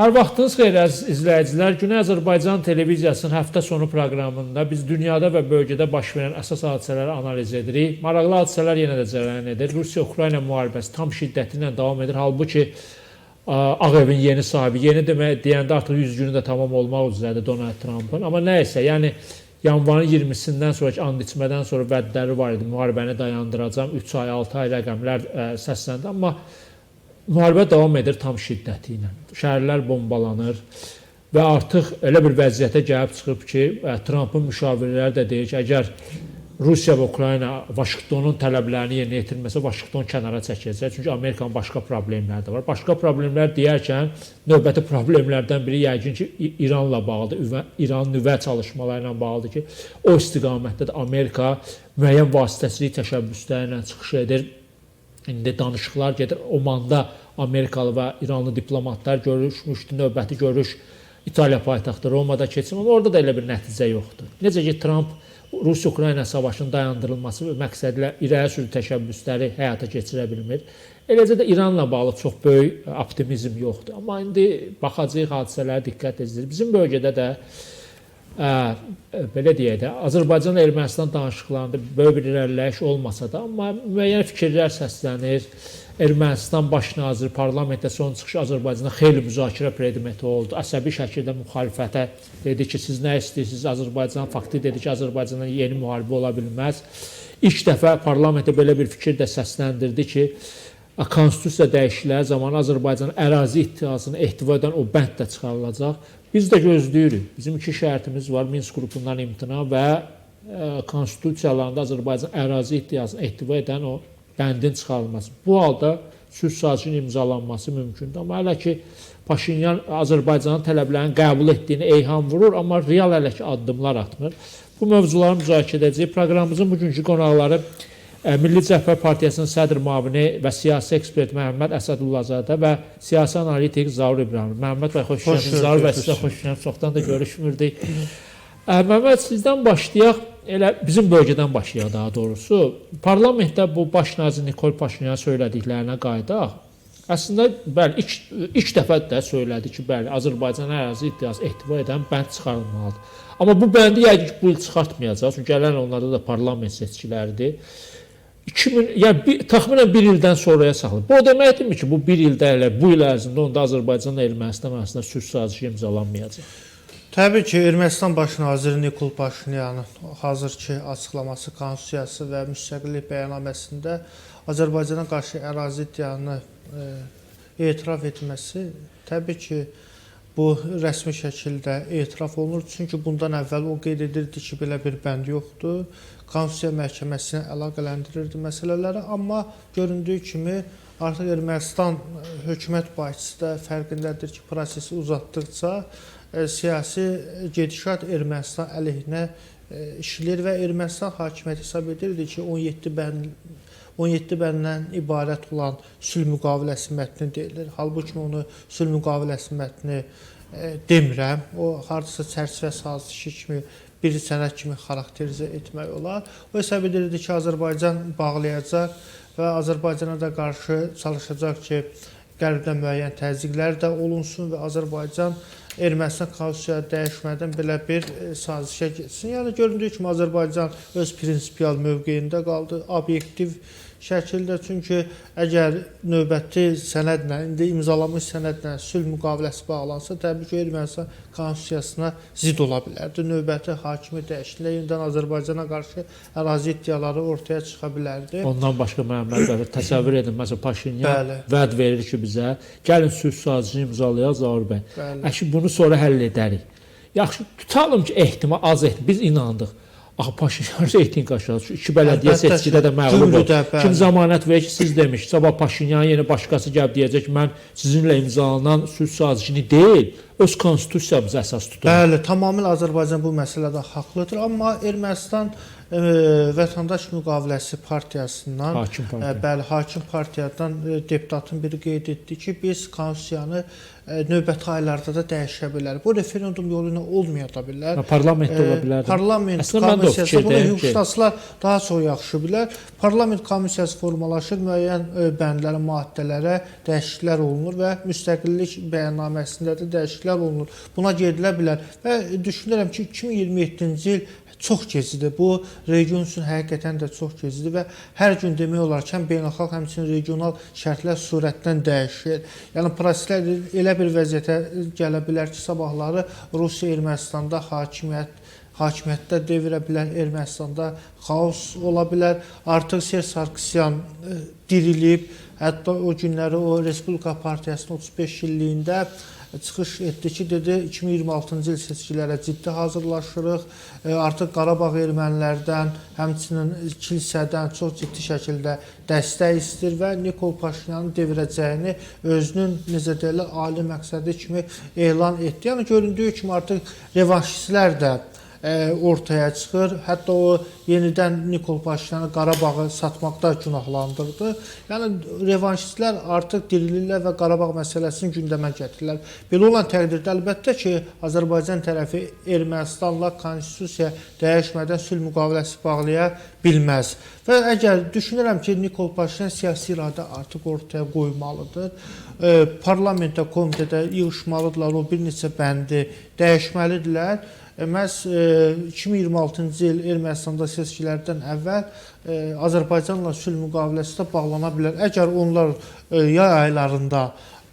Hər vaxtınız xeyir əziz izləyicilər. Güney Azərbaycan televiziyasının həftə sonu proqramında biz dünyada və bölgədə baş verən əsas hadisələri analiz edirik. Maraqlı hadisələr yenə də cərəyan edir. Rusiya-Ukrayna müharibəsi tam şiddəti ilə davam edir. Halbuki Ağ Evin yeni sahibi, yeni deyəndə artıq 100 günü də tamam olmaq üzrədir Donald Trump'ın. Amma nəysə, yəni yanvarın 20-sindən sonraki and içmədən sonra vədləri var idi. Müharibəni dayandıracam, 3 ay, 6 ay rəqəmlər səsləndi. Amma müharibə davam edir tam şiddəti ilə. Şəhərlər bombalanır və artıq elə bir vəziyyətə gəlib çıxıb ki, Trump'ın müşavirləri də deyir ki, əgər Rusiya və Ukrayna Vaşinqtonun tələblərini yerinə yetirməsə, Vaşinqton kənara çəkəcək. Çünki Amerikanın başqa problemləri də var. Başqa problemlər deyərkən, növbəti problemlərdən biri yəqin ki, İranla bağlıdır. İran nüvə çalışmaları ilə bağlıdır ki, o istiqamətdə də Amerika müəyyən vasitəçilik təşəbbüsləri ilə çıxış edir. İndi danışıqlar gedir. Oman'da Amerikalı və İranlı diplomatlar görüşmüşdü. Növbəti görüş İtaliya paytaxtı Romada keçsin. Amma orada da elə bir nəticə yoxdur. Necə ki, Trump Rusiya-Ukrayna savaşının dayandırılması və məqsədlə irəli sürü təşəbbüsləri həyata keçirə bilmir. Eləcə də İranla bağlı çox böyük optimizm yoxdur. Amma indi baxacağıq hadisələrə diqqət edilir. Bizim bölgədə də belə deyək də, Azərbaycan-Ermənistan danışıqlarında böyük bir irəliləyiş olmasa da, amma müəyyən fikirlər səslənir. Ermənistan baş naziri parlamentdə son çıxışı Azərbaycana xeyli müzakirə predmeti oldu. Əsəbi şəkildə müxalifətə dedi ki, siz nə istəyirsiniz? Azərbaycan faktı dedi ki, Azərbaycana yeni müharibə ola bilməz. İlk dəfə parlamentdə belə bir fikir də səsləndirdi ki, konstitusiya dəyişiklikləri zamanı Azərbaycanın ərazi iddiasını ehtiva edən o bənd də çıxarılacaq. Biz də gözləyirik. Bizim iki şərtimiz var. Minsk qrupundan imtina və konstitusiyalarında Azərbaycan ərazi iddiasını ehtiva edən o bəndin çıxarılması. Bu halda sülh sazişinin imzalanması mümkündür. Amma hələ ki, Paşinyan Azərbaycanın tələblərini qəbul etdiyini eyham vurur, amma real hələ ki, addımlar atmır. Bu mövzuları müzakirə edəcəyik. Proqramımızın bugünkü qonaqları Milli Cəbhə Partiyasının sədr müavini və siyasi ekspert Məhəmməd Əsədullazadə və siyasi analitik Zaur İbrahimov. Məhəmməd bəy, xoş gəldiniz. Zaur bəy, sizə xoş gəldiniz. Çoxdan da görüşmürdük. Məhəmməd, sizdən başlayaq. Elə bizim bölgədən başlayaq daha doğrusu. Parlamentdə bu baş nazir Nikol Paşinyan söylədiklərinə qayıdaq. Əslində, bəli, ilk dəfə də söylədi ki, bəli, Azərbaycan ərazi iddiası ehtiva edən bənd çıxarılmalıdır. Amma bu bəndi yəqin ki, bu il çıxartmayacaq. Çünki gələn onlarda da parlament seçkiləridir. Təxminən bir ildən sonraya saxlayır. Bu o deməkdirmi ki, bu bir ildə elə bu il ərzində onda Azərbaycanla Ermənistan arasında sülh sazişi imzalanmayacaq? Təbii ki, Ermənistan baş naziri Nikol Paşinyanın hazırki açıqlaması, konstitusiyası və müstəqillik bəyannaməsində Azərbaycana qarşı ərazi iddianı etiraf etməsi təbii ki, bu rəsmi şəkildə etiraf olunur. Çünki bundan əvvəl o qeyd edirdi ki, belə bir bənd yoxdur. Konstitusiya məhkəməsinə əlaqələndirirdi məsələləri. Amma göründüyü kimi artıq Ermənistan hökumət başçısı da fərqindədir ki, prosesi uzatdıqca siyasi gedişat Ermənistan əleyhinə işləyir və Ermənistan hakimiyyəti hesab edirdi ki, 17 bəndən ibarət olan sülh müqaviləsi mətni deyilir. Halbuki onu sülh müqaviləsi mətni demirəm. O, hardasa çərçivə sazişi kimi, bir sənəd kimi xarakterizə etmək olar. O hesab edirdi ki, Azərbaycan bağlayacaq və Azərbaycana da qarşı çalışacaq ki, qərbdə müəyyən təzyiqlər də olunsun və Azərbaycan Ermənistan konstitusiya dəyişmədən belə bir sazişə getsin. Yəni, göründüyü kimi Azərbaycan öz prinsipial mövqeyində qaldı, obyektiv şəkildə. Çünki əgər növbəti sənədlə, indi imzalanmış sənədlə sülh müqaviləsi bağlansa, təbii ki, Ermənistan konstitusiyasına zid ola bilərdi. Növbəti hakimi dəyişikliklə yenidən Azərbaycana qarşı ərazi iddiaları ortaya çıxa bilərdi. Ondan başqa Məhəmməd bəy, təsəvvür edin, məsələn, Paşinyan vəd verir ki, bizə, gəlin sülh sazişini imzalayaq, Zaur bəy. Əşi, bunu sonra həll edərik. Yaxşı, tutalım ki, ehtimal az ehtimal, biz inandıq. Axı, Paşinyan reyting aşağı düşür. İki bələdiyyə seçkidə də məğlub oldu. Kim zəmanət verir ki, siz demiş, sabah Paşinyan yeni başqası gəlib deyəcək ki, mən sizinlə imzalanan sülh sazişini deyil, öz konstitusiyamızı əsas tutur. Bəli, tamamilə Azərbaycan bu məsələdə haqlıdır, amma Ermənistan Vətəndaş Müqaviləsi partiyasından, Hakim partiya. bəli, hakim partiyadan deputatın biri qeyd etdi ki, biz konstitusiyanı növbəti aylarda da dəyişə bilər. Bu referendum yolu ilə olmaya da bilər. Parlamentdə ola bilər. Parlament Əslində mən də o komissiyası, bunu fikirdəyim ki, hüquqşünaslar daha çox yaxşı bilər. Parlament komissiyası formalaşır, müəyyən bəndlərə, maddələrə dəyişikliklər olunur və müstəqillik bəyannaməsində də dəyişikliklər olunur. Buna gedilə bilər və düşünürəm ki, 2027-ci il çox gecidir. Bu region üçün həqiqətən də çox gecidir və hər gün demək olar ki, həm beynəlxalq, həmçinin regional şərtlər sürətlə dəyişir. Yəni proseslər elə bir vəziyyətə gələ bilər ki, sabahları Rusiya Ermənistanda hakimiyyətdə devirə bilər, Ermənistanda xaos ola bilər. Artıq Serj Sarkisyan dirilib, hətta o günləri o Respublika Partiyasının 35 illiyində çıxış etdi ki, dedi 2026-cı il seçkilərə ciddi hazırlaşırıq. Artıq Qarabağ ermənilərdən, həmçinin kilsədən çox ciddi şəkildə dəstək istəyir və Nikol Paşinyanın devirəcəyini özünün necə deyirlər, ali məqsədi kimi elan etdi. Yəni göründüyü kimi artıq revanşistlər də ortaya çıxır. Hətta o yenidən Nikol Paşinyanı Qarabağı satmaqda günahlandırdı. Yəni revanşistlər artıq dirilirlər və Qarabağ məsələsini gündəmə gətirirlər. Belə olan təqdirdə əlbəttə ki, Azərbaycan tərəfi Ermənistanla konstitusiya dəyişmədən sülh müqaviləsi bağlaya bilməz. Və əgər düşünürəm ki, Nikol Paşinyan siyasi iradə artıq ortaya qoymalıdır. Parlamentdə, komitədə yığışmalıdırlar, o bir neçə bəndi dəyişməlidirlər. Məhz 2026-cı il Ermənistanda seçkilərdən əvvəl Azərbaycanla sülh müqaviləsi də bağlana bilər. Əgər onlar yay aylarında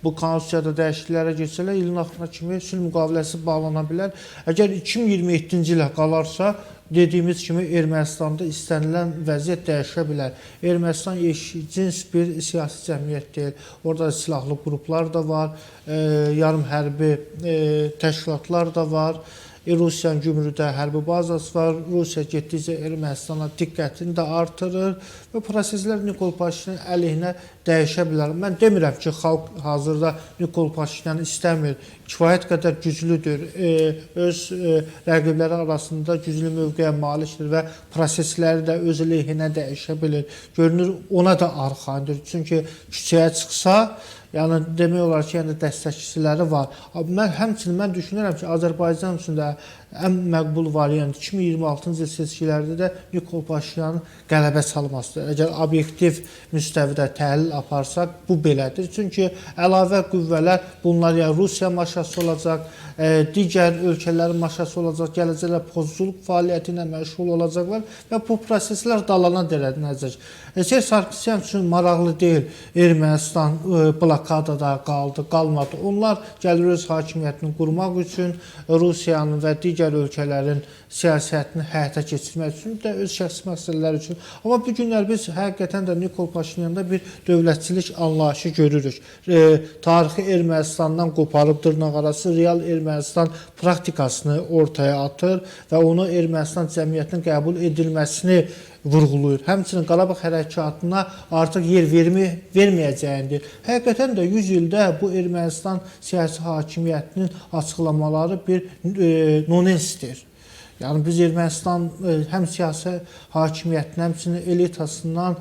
bu konstitusiyada dəyişikliklərə geçsələr, ilin axırına kimi sülh müqaviləsi bağlana bilər. Əgər 2027-ci ilə qalarsa, dediyimiz kimi Ermənistanda istənilən vəziyyət dəyişə bilər. Ermənistan eşcins bir siyasi cəmiyyət deyil. Orada silahlı qruplar da var, yarım hərbi təşkilatlar da var. Rusiyanın Gümrüdə hərbi bazası var. Rusiya getdikcə Ermənistana diqqətini də artırır və proseslər Nikol Paşinyan əleyhinə dəyişə bilər. Mən demirəm ki, xalq hazırda Nikol Paşinyanı istəmir. Kifayət qədər güclüdür. Öz rəqibləri arasında güclü mövqeyə malikdir və prosesləri də öz əleyhinə dəyişə bilir. Görünür, ona da arxayındır. Çünki küçəyə çıxsa, yəni demək olar ki, yəni dəstəkçiləri var. Həmçinin mən düşünürəm ki, Azərbaycan üçün də ən məqbul variant 2026-cı il seçkilərdə də Nikol Paşinyanın qələbə çalmasıdır. Əgər obyektiv müstəvidə təhlil aparsaq, bu belədir. Çünki əlavə qüvvələr bunlar yəni Rusiya maşası olacaq, digər ölkələrin maşası olacaq, gələcəkdə pozculuk fəaliyyəti ilə məşğul olacaqlar və bu proseslər dalana dələnəcək. Serj Sarkisyan üçün maraqlı deyil, Ermənistan blokadada qalmadı. Onlar gəlir öz hakimiyyətini qurmaq üçün Rusiyanın və digər ölkələrin siyasətini həyata keçirmək üçün də öz şəxsi məsələləri üçün. Amma bu günlər biz həqiqətən də Nikol Paşinyanda bir dövlətçilik anlayışı görürük. Tarixi Ermənistandan qoparıb dırnaqarası real Ermənistan praktikasını ortaya atır və onu Ermənistan cəmiyyətinin qəbul edilməsini vurğulayır. Həmçinin Qarabağ hərəkatına artıq yer verməyəcəyindir. Həqiqətən də 100 ildə bu Ermənistan siyasi hakimiyyətinin açıqlamaları bir nonsensdir. Yəni biz Ermənistan həm siyasi hakimiyyətindən, həmçinin elitasından,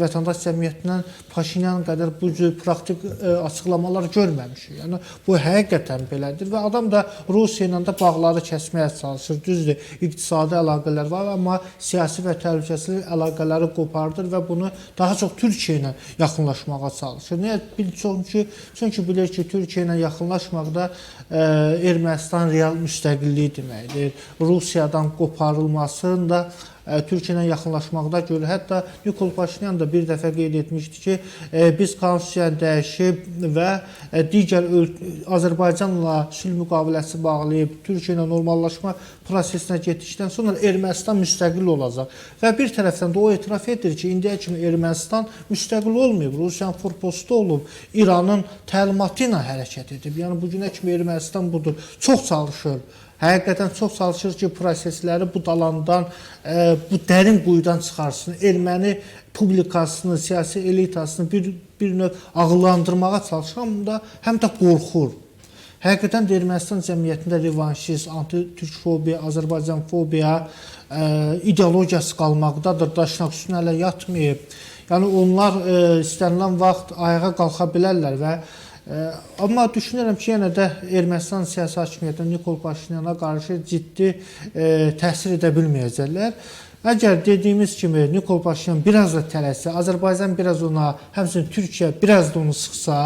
vətəndaş cəmiyyətindən Paşinyan qədər bu cür praktik açıqlamalar görməmişik. Yəni bu həqiqətən belədir və adam da Rusiya ilə də bağları kəsməyə çalışır. Düzdür, iqtisadi əlaqələr var, amma siyasi və təhlükəsizlik əlaqələri qopardır və bunu daha çox Türkiyə ilə yaxınlaşmağa çalışır. Niyə? Çünki bilir ki, Türkiyə ilə yaxınlaşmaqda Ermənistan real müstəqilliyi deməkdir. Rusiyadan qoparılmasını da Türkiyə ilə yaxınlaşmaqda görür. Hətta Nikol Paşinyan da bir dəfə qeyd etmişdi ki, biz konstitusiyanı dəyişib və digər Azərbaycanla sülh müqaviləsi bağlayıb Türkiyə ilə normallaşma prosesinə getdikdən sonra Ermənistan müstəqil olacaq. Və bir tərəfdən də o etiraf edir ki, indiyə kimi Ermənistan müstəqil olmayıb, Rusiyanın forpostu olub, İranın təlimatı ilə hərəkət edib. Yəni bugünə kimi Ermənistan budur. Çox çalışır. Həqiqətən çox çalışır ki, prosesləri bu dalandan, bu dərin quyudan çıxarsın. Erməni publikasını, siyasi elitasını bir növ ağıllandırmağa çalışır, həm də qorxur. Həqiqətən də Ermənistan cəmiyyətində revanşist, anti-türkfobiya, Azərbaycanfobiya ideologiyası qalmaqdadır. Daşnaq üstünə hələ yatmayıb. Yəni onlar istənilən vaxt ayağa qalxa bilərlər və amma düşünürəm ki, yenə də Ermənistan siyasi hakimiyyətinə Nikol Paşinyana qarşı ciddi təsir edə bilməyəcəklər. Əgər dediyimiz kimi Nikol Paşinyan biraz da tələsə, Azərbaycan biraz ona, həmçinin Türkiyə biraz da onu sıxsa,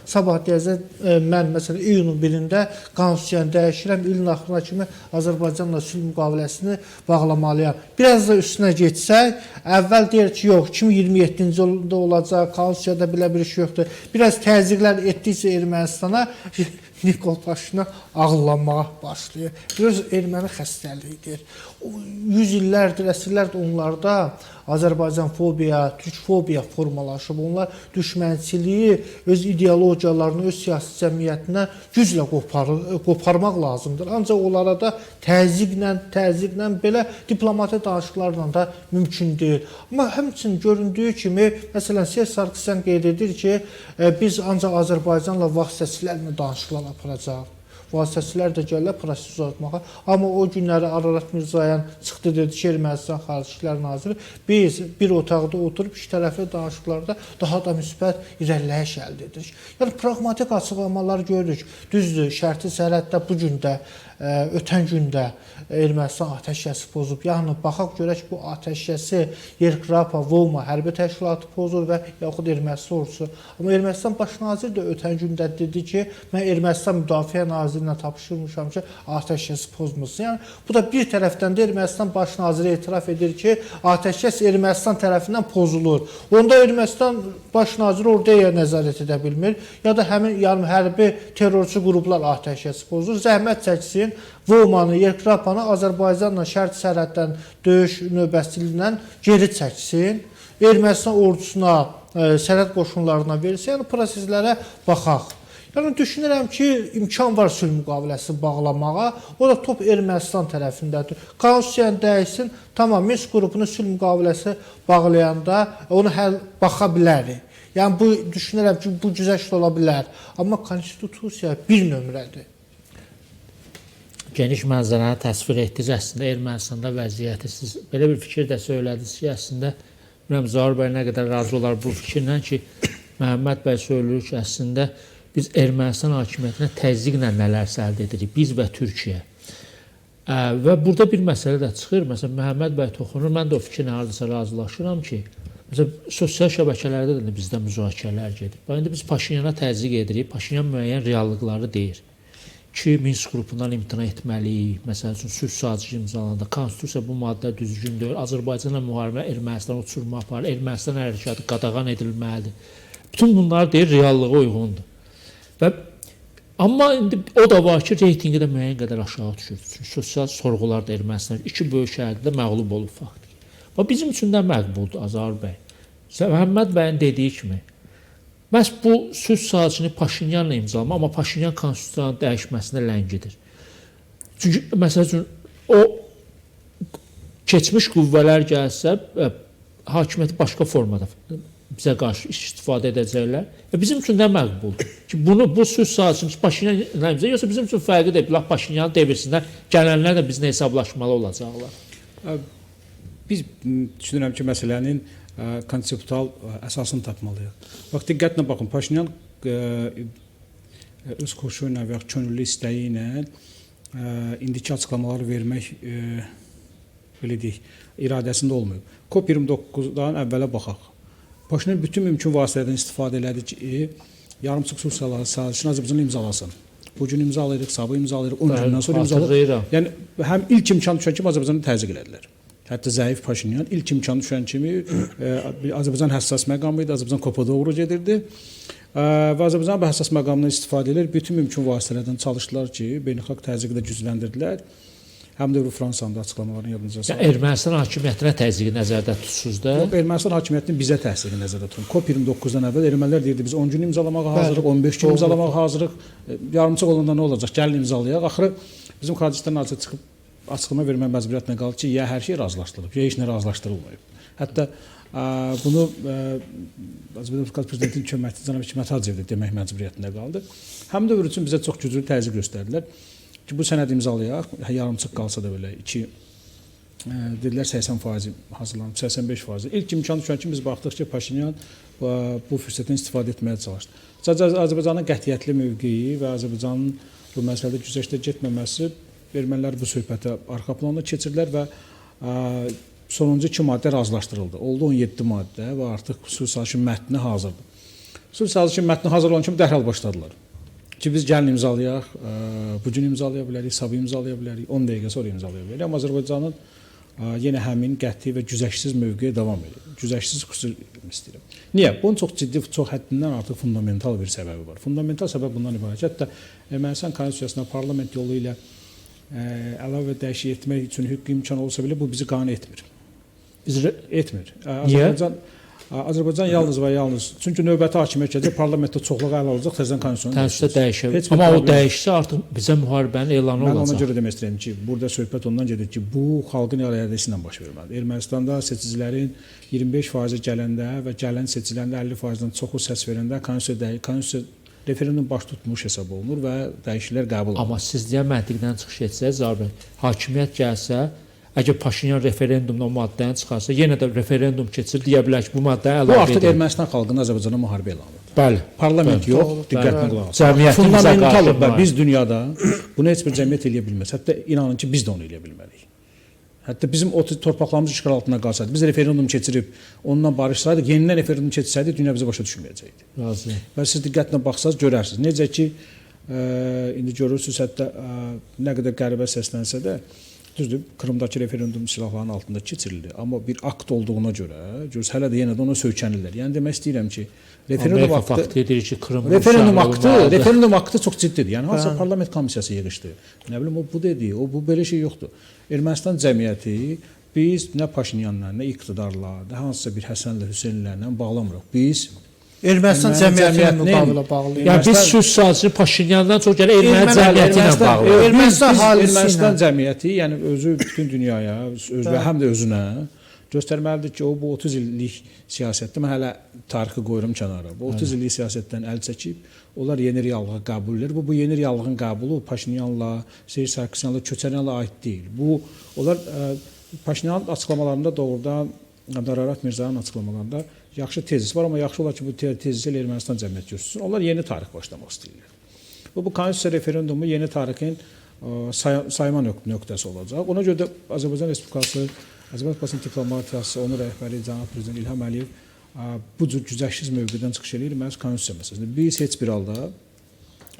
sabah deyəcək, mən məsələn iyunun 1-də konstitusiyanı dəyişirəm, ilin axırına kimi Azərbaycanla sülh müqaviləsini bağlamalıyam. Biraz da üstünə geçsək, əvvəl deyir ki, yox, 2027-ci ildə olacaq, konstitusiyada belə bir iş yoxdur. Biraz təzyiqlər etdikcə Ermənistana Nikol Paşinyan ağlanmağa başlayır. Biraz erməni xəstəliyidir. 100 illərdir, əsrlərdir onlarda Azərbaycanfobiya, türkfobiya formalaşıb. Onlar düşmənçiliyi öz ideologiyalarını, öz siyasi cəmiyyətinə güclə qoparmaq lazımdır. Ancaq onlara da təzyiqlə belə diplomati danışıqlarla da mümkün deyil. Amma həmçinin göründüyü kimi, məsələn, Serj Sarkisyan qeyd edir ki, biz ancaq Azərbaycanla vasitəçilərlə danışıqlar aparacaq. Vasitəçilər də gəlirlər proses uzatmağa. Amma o günləri Ararat Mirzoyan çıxdı, dedi ki, Ermənistan Xarici İşlər Naziri, biz bir otaqda oturub iki tərəfli danışıqlarda daha da müsbət irəliləyiş əldə edirik. Yəni, praqmatik açıqlamalar görürük. Düzdür, şərti sərhəddə bu gün də, ötən gündə Ermənistan atəşkəsi pozub. Yəni, baxaq görək bu atəşkəsi Yerkrapa, Volma hərbi təşkilatı pozur və yaxud Ermənistan ordusu. Amma Ermənistan baş naziri də ötən gündə dedi ki, mən Ermənistan Müdafiə Nazirinə tapşırmışam ki, atəşkəsi pozmasın. Yəni, bu da bir tərəfdən də Ermənistan baş naziri etiraf edir ki, atəşkəs Ermənistan tərəfindən pozulur. Onda Ermənistan baş naziri orada nəzarət edə bilmir, ya da həmin hərbi terrorçu qruplar atəşkəsi pozur. Zəhmət çəksin, Volmanı, Yerkrapanı Azərbaycanla şərt sərhəddən döyüş növbətçiliyindən geri çəksin. Ermənistan ordusuna, sərhəd qoşunlarına verirsə, yəni proseslərə baxaq. Yəni, düşünürəm ki, imkan var sülh müqaviləsi bağlamağa, o da top Ermənistan tərəfindədir. Konstitusiyanı dəyişsin, tamam, Minsk qrupunu sülh müqaviləsi bağlayanda onu baxa bilərik. Yəni, düşünürəm ki, bu güzəşt ola bilər. Amma konstitusiya bir nömrədir. Geniş mənzərəni təsvir etdiniz. Əslində Ermənistanda vəziyyəti siz belə bir fikir də söylədiniz ki, əslində bilmirəm Zaur bəy nə qədər razı olar bu fikirlə ki, Məhəmməd bəy söylüyor ki, əslində biz Ermənistan hakimiyyətinə təzyiqlə nələrsə əldə edirik, biz və Türkiyə. Və burada bir məsələ də çıxır. Məsələn, Məhəmməd bəy toxunur, mən də o fikirlə hardasa razılaşıram ki, məsələn, sosial şəbəkələrdə də bizdə müzakirələr gedir. İndi biz Paşinyana təzyiq edirik, Paşinyan müəyyən reallıqları deyir ki, Minsk qrupundan imtina etməliyik, məsəl üçün sülh sazişi imzalananda, konstitusiya bu maddə düzgün deyil, Azərbaycanla müharibə Ermənistan uçurma aparır, Ermənistan hərəkatı qadağan edilməlidir. Bütün bunlar deyir, reallığa uyğundur. Amma indi o da var ki, reytingi də müəyyən qədər aşağı düşür. Çünki sosial sorğular da Ermənistan iki böyük şəhərdə məğlub olub faktik. Və bizim üçün də məqbuldur Azar bəy. Məhəmməd bəyin dediyi kimi, məhz bu sülh sazişini Paşinyanla imzalama, amma Paşinyan konstitusiyanın dəyişməsinə ləngidir. Çünki, məsəl üçün, o keçmiş qüvvələr gəlsə, hakimiyyəti başqa formada bizə qarşı istifadə edəcəklər. Bizim üçün də məqbuldur ki, bu sülh sazişini Paşinyanla imzalama, yoxsa bizim üçün fərqi deyil, Paşinyanı devirsinlər, gələnlər də bizlə hesablaşmalı olacaqlar. Biz düşünürəm ki, məsələnin konseptual əsasını tapmalıyıq. Bax, diqqətlə baxın, Paşinyan öz xoşu ilə və yaxud könüllü istəyi ilə indiki açıqlamaları vermək, belə deyək, iradəsində olmayıb. COP29-dan əvvələ baxaq. Paşinyan bütün mümkün vasitələrdən istifadə elədi ki, yarımçıq sülh sazişini Azərbaycanla imzalasın. Bugün imzalayırıq, sabah imzalayırıq, 10 gündən sonra imzalayırıq. Yəni, həm ilk imkan düşən kimi Azərbaycanı təzyiq elədilər. Hətta zəif Paşinyan ilk imkan düşən kimi Azərbaycan həssas məqamı idi, Azərbaycan COP-a doğru gedirdi və Azərbaycan bu həssas məqamından istifadə edir. Bütün mümkün vasitələrdən çalışdılar ki, beynəlxalq təzyiqi də gücləndirdilər. Həm də Fransanın da açıqlamalarını yadınıza salın. Ermənistan hakimiyyətinə təzyiqi nəzərdə tutursuz da? Ermənistan hakimiyyətinin bizə təsirini nəzərdə tutun. COP29-dan əvvəl ermənilər deyirdi, biz 10 gün imzalamağa hazırıq, 15 gün imzalamağa hazırıq. Yarımçıq olanda nə olacaq? Gəlin imzalayaq. Axırı bizim Xarici İşlər Naziri çıxıb açıqlama vermək məcburiyyətinə qaldı ki, ya hər şey razılaşdırılıb, ya heç nə razılaşdırılmayıb. Hətta bunu Azərbaycan Respublikası Prezidentinin köməkçisi cənab Hikmət Hacıyev də demək məcburiyyətində qaldı. Həmin dövr üçün bizə çox güclü təzyiq göstərdilər ki, bu sənədi imzalayaq, yarımçıq qalsa da belə dedilər 80% hazırlanıb, 85%. İlk imkan düşən kimi biz baxdıq ki, Paşinyan bu fürsətdən istifadə etməyə çalışdı. Azərbaycanın qətiyyətli mövqeyi və Azərbaycanın bu məsələdə güzəştə getməməsi ermənilər bu söhbətə arxa planda keçirdilər və sonuncu 2 maddə razılaşdırıldı. Oldu 17 maddə və artıq sülh sazişinin mətni hazırdır. Sülh sazişinin mətni hazır olan kimi dərhal başladılar. Ki biz gəlin imzalayaq, bu gün imzalaya bilərik, sabah imzalaya bilərik, 10 dəqiqə sonra imzalaya bilərik. Amma Azərbaycanın yenə həmin qəti və güzəşsiz mövqeyə davam edir. Güzəşsiz xüsusi istəyirəm. Niyə? Bunun çox ciddi, çox həddindən artıq fundamental bir səbəbi var. Fundamental səbəb bundan ibarət. Hətta Ermənistan konstitusiyasına parlament yolu ilə əlavə dəyişiklik etmək üçün hüquqi imkan olsa belə bu bizi qane etmir. Etmir. Azərbaycan yalnız və yalnız çünki növbəti hakimiyyət gələcək, parlamentdə çoxluq ələ alacaq, təzədən konstitusiya dəyişir. Amma o dəyişsə artıq bizə müharibənin elanı olacaq. Mən ona görə demək istəyirəm ki, burada söhbət ondan gedir ki, bu xalqın iradəsi ilə baş verməlidir. Ermənistanda seçicilərin 25% gələndə və gələn seçicilərin 50%-dən çoxu səs verəndə konstitusiya referendum baş tutmuş hesab olunur və dəyişikliklər qəbul olunur. Amma siz deyə məntiqdən çıxış etsəz, hakimiyyət gəlsə, əgər Paşinyan referendumda o maddəni çıxarsa, yenə də referendum keçir, deyə bilər ki, bu maddəni əlavə edir. Bu artıq Ermənistan xalqının Azərbaycana müharibə elanıdır. Bəli. Parlament yox, diqqətlə qulaq asın. Cəmiyyətin fundamental və biz dünyada bunu heç bir cəmiyyət eləyə bilməz. Hətta inanın ki, biz də onu eləyə bilmərik. Hətta bizim o torpaqlarımız işğal altında qalsaydı, biz referendum keçirib ondan barışsaydıq, yenidən referendum keçsəydi, dünya bizi başa düşməyəcəkdi. Razıyam. Və siz diqqətlə baxsaz görərsiniz. Necə ki, indi görürsünüz, hətta nə qədər qəribə səslənsə də, düzdür, Krımdakı referendum silahların altında keçirildi. Amma bir akt olduğuna görə, hələ də yenə də ona söykənirlər. Yəni demək istəyirəm ki, referendum aktı çox ciddidir. Yəni hansısa parlament komissiyası yığışdı. Nə bilim o bu dedi, o bu belə şey yoxdur. Ermənistan cəmiyyəti biz nə Paşinyanla, nə iqtidarla, nə hansısa bir Həsənlə, Hüseynlərlə bağlamırıq. Biz Ermənistan cəmiyyətinə müqavilə bağlı. Yəni biz sülh sazişi Paşinyandan çox gəlir erməni cəmiyyəti ilə bağlı. Ermənistan cəmiyyəti, yəni özü bütün dünyaya, və həm də özünə göstərməlidir ki, o bu 30 illik siyasətdə mən hələ tarixi qoyuram kənara. Bu 30 illik siyasətdən əl çəkib, onlar yeni reallığa qəbul edir. Bu yeni reallığın qəbulu Paşinyanla, Seyid Sarkisyanla, Köçəryanla aid deyil. Bu onlar Paşinyanın açıqlamalarında doğrudan Ararat Mirzənin açıqlamalarında yaxşı tezis var, amma yaxşı olar ki, bu tezisi ilə Ermənistan cəmiyyəti görsün. Onlar yeni tarix başlamaq istəyirlər. Bu konstitusiya referendumu yeni tarixin sayma nöqtəsi olacaq. Ona görə də Azərbaycan Respublikasının diplomatiyası, onun rəhbəri cənab prezident İlham Əliyev bu cür güzəşsiz mövqedən çıxış edir məhz konstitusiya məsələsində. Biz heç bir halda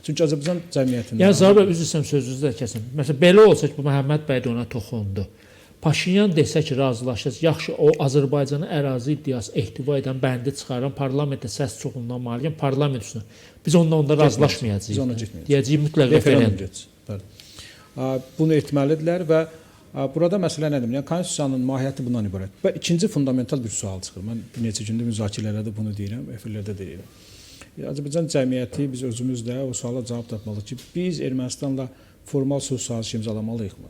çünki Azərbaycan cəmiyyətində Yəni Zahir bəy, üzr istəyirəm, sözünüzü də kəsim. Məsələn, belə olsa ki, bu Məhəmməd bəy də ona toxundu. Paşinyan desə ki, razılaşacaq, yaxşı o Azərbaycanın ərazi iddiası ehtiva edən bəndi çıxaran parlamentdə səs çoxluğundan malik parlament üstünə. Biz onunla razılaşmayacağıq. Biz ona getməyəcəyik. Deyəcəyik mütləq referendum. Bəli. Bunu etməlidirlər və burada məsələ nədir? Yəni konstitusiyanın mahiyyəti bundan ibarət. Və ikinci fundamental bir sual çıxır. Mən bir neçə gündür müzakirələrdə bunu deyirəm, efirlərdə deyirəm. Azərbaycan cəmiyyəti biz özümüz də o suala cavab tapmalıyıq ki, biz Ermənistanla formal sülh sazişi imzalamalıyıqmı?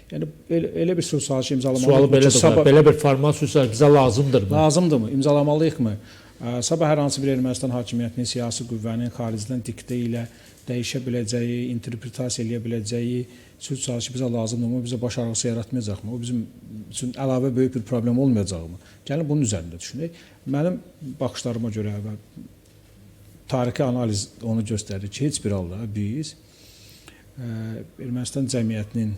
Yəni elə bir sülh sazişi imzalamalıyıq. Sualı belə bir formal sülh sazişi bizə lazımdırmı? Lazımdırmı? İmzalamalıyıqmı? Sabah hər hansı bir Ermənistan hakimiyyətinin, siyasi qüvvənin xaricdən diktə ilə dəyişə biləcəyi, interpretasiya eləyə biləcəyi sülh sazişi bizə lazımdırmı? Bizə baş ağrısı yaratmayacaqmı? O bizim üçün əlavə böyük bir problem olmayacaqmı? Gəlin bunun üzərində düşünək. Mənim baxışlarıma görə və tarixi analiz onu göstərir ki, heç bir halda biz Ermənistan cəmiyyətinin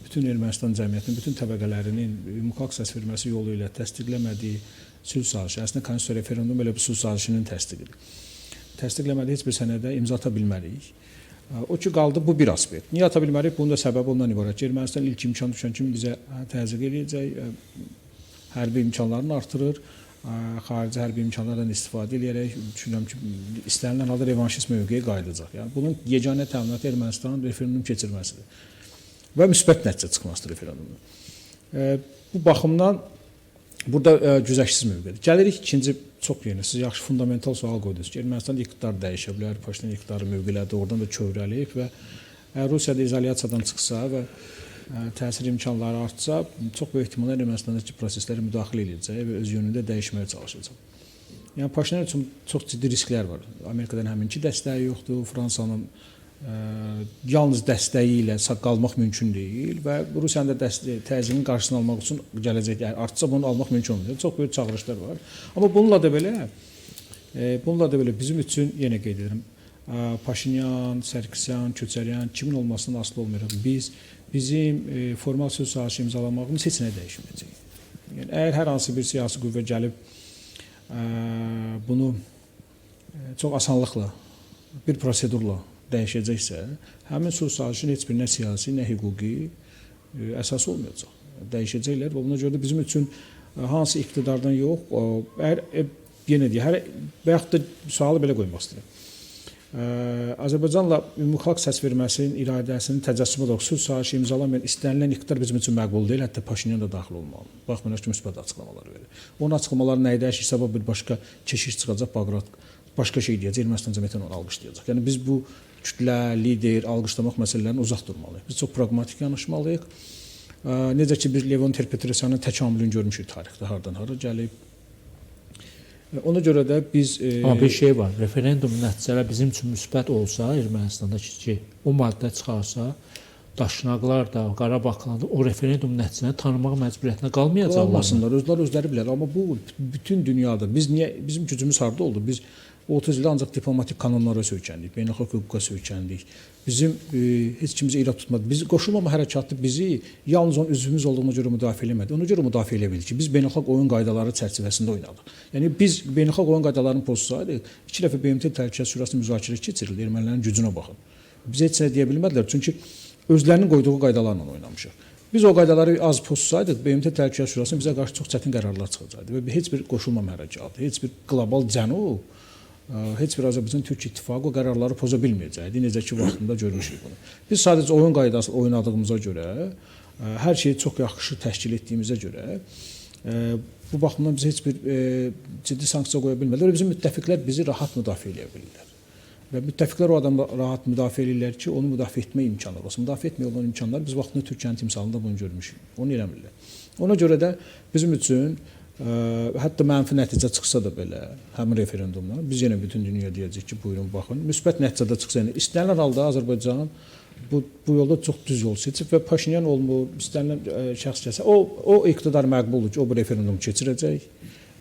bütün Ermənistan cəmiyyətinin bütün təbəqələrinin ümumxalq səs verməsi yolu ilə təsdiqləmədiyi sülh sazişi, əslində konstitusiya referendum elə bir sülh sazişinin təsdiqidir. Təsdiqləmədiyi heç bir sənədə imza ata bilmərik. O ki qaldı bu bir aspekt. Niyə ata bilmərik? Bunun da səbəbi ondan ibarət ki, Ermənistan ilk imkan düşən kimi bizə təzyiq eləyəcək, hərbi imkanlarını artırır, xarici hərbi imkanlardan istifadə edərək düşünürəm ki, istənilən halda revanşist mövqeyə qayıdacaq. Yəni bunun yeganə təminatı Ermənistanın referendum keçirməsidir və müsbət nəticə çıxmasıdır referendumda. Bu baxımdan burada güzəşsiz mövqedir. Gəlirik ikinci çox yeni, siz yaxşı fundamental sual qoydunuz ki, Ermənistanda iqtidar dəyişə bilər, Paşinyan iqtidarı mövqeləri oradan da kövrəlib və Rusiyada izolyasiyadan çıxsa və təsir imkanları artsa, çox böyük ehtimalla Ermənistandakı proseslərə müdaxilə edəcək və öz yönündə dəyişməyə çalışacaq. Yəni Paşinyan üçün çox ciddi risklər var. Amerikadan həminki dəstəyi yoxdur, Fransanın yalnız dəstəyi ilə qalmaq mümkün deyil və Rusiyanın da təzyiqinin qarşısını almaq üçün gələcək artsa bunu almaq mümkün olmayacaq. Çox böyük çağırışlar var. Amma bununla da belə bizim üçün yenə qeyd edirəm, Paşinyan, Sarkisyan, Köçəryan kimin olmasından asılı olmayaraq bizim formal söz sazişi imzalamağımız heç nə dəyişməyəcək. Yəni əgər hər hansı bir siyasi qüvvə gəlib bunu çox asanlıqla bir prosedurla dəyişəcəksə, həmin söz sazişinin heç bir nə siyasi, nə hüquqi əsası olmayacaq. Dəyişəcəklər və buna görə də bizim üçün hansı iqtidardan yox, yenə deyək, və yaxud da sualı belə qoymaq istəyirəm. Azərbaycanla ümumxalq səsverməsinin iradəsinin təcəssümü olaraq söz sazişi imzalamayan istənilən iqtidar bizim üçün məqbul deyil, hətta Paşinyan da daxil olmalı. Baxmayaraq ki, müsbət açıqlamalar verir. Onun açıqlamaları nəyi dəyişir, sabah bir başqa keşiş çıxacaq, Bağrat başqa şey deyəcək, Ermənistan cəmiyyəti onu alqışlayacaq. Yəni biz bu kütlə, lider, alqışlamaq məsələlərindən uzaq durmalıyıq. Biz çox praqmatik yanaşmalıyıq. Necə ki, biz Levon Ter-Petrosyanın təkamülünü görmüşük tarixdə, hardan hara gəlib. Ona görə də biz... Amma bir şey var, referendum nəticələr bizim üçün müsbət olsa, Ermənistanda ki, o maddə çıxarsa, Daşnaqlar da, Qarabağlar da o referendum nəticəni tanımaq məcburiyyətinə qalmayacaqlar. Olmasınlar, özləri bilər. Amma bu bütün dünyada bizim gücümüz harda oldu? Biz 30 ildə ancaq diplomatik kanunlara söykəndik, beynəlxalq hüquqa söykəndik. Bizim heç kimizə irad tutmadı. Biz qoşulmama hərəkatı bizi yalnız onun üzvümüz olduğuna görə müdafiə eləmədi. Ona görə müdafiə elə bildik ki, biz beynəlxalq oyun qaydaları çərçivəsində oynadıq. Yəni biz beynəlxalq oyun qaydalarını pozsaydıq, 2 dəfə BMT Təhlükəsizlik Şurasında müzakirə keçirildi, ermənilərin gücünə baxın. Biz heç nə deyə bilmədilər, çünki özlərinin qoyduğu qaydalarla oynamışıq. Biz o qaydaları az pozsaydıq, BMT Təhlükəsizlik Şurasında bizə qarşı çox çətin qərarlar çıxacaqdı və heç bir qoşulmama hərəkatı, heç bir qlobal cənub, heç bir Azərbaycan-Türk İttifaqı o qərarları poza bilməyəcəkdi. Necə ki, vaxtında görmüşük bunu. Biz sadəcə oyun qaydası oynadığımıza görə, hər şeyi çox yaxşı təşkil etdiyimizə görə, bu baxımdan biz heç bir ciddi sanksiya qoya bilmədilər. Bizim müttəfiqlər bizi rahat müdafiə edə bilirlər. Və müttəfiqlər o adamı rahat müdafiə edirlər ki, onu müdafiə etmə imkanları olsun. Müdafiə etməyə olan imkanlar biz vaxtında Türkiyənin timsalında bunu görmüşük. Onu eləmirlər. Ona görə də bizim üçün hətta mənfi nəticə çıxsa da belə həmin referendumdan biz yenə bütün dünya deyəcək ki, buyurun baxın, müsbət nəticədə çıxsa, yəni istənilən halda Azərbaycan bu yolda çox düz yol seçib və Paşinyan olmur, istənilən şəxs gəlsə, o iqtidar məqbuldur ki, o bu referendumu keçirəcək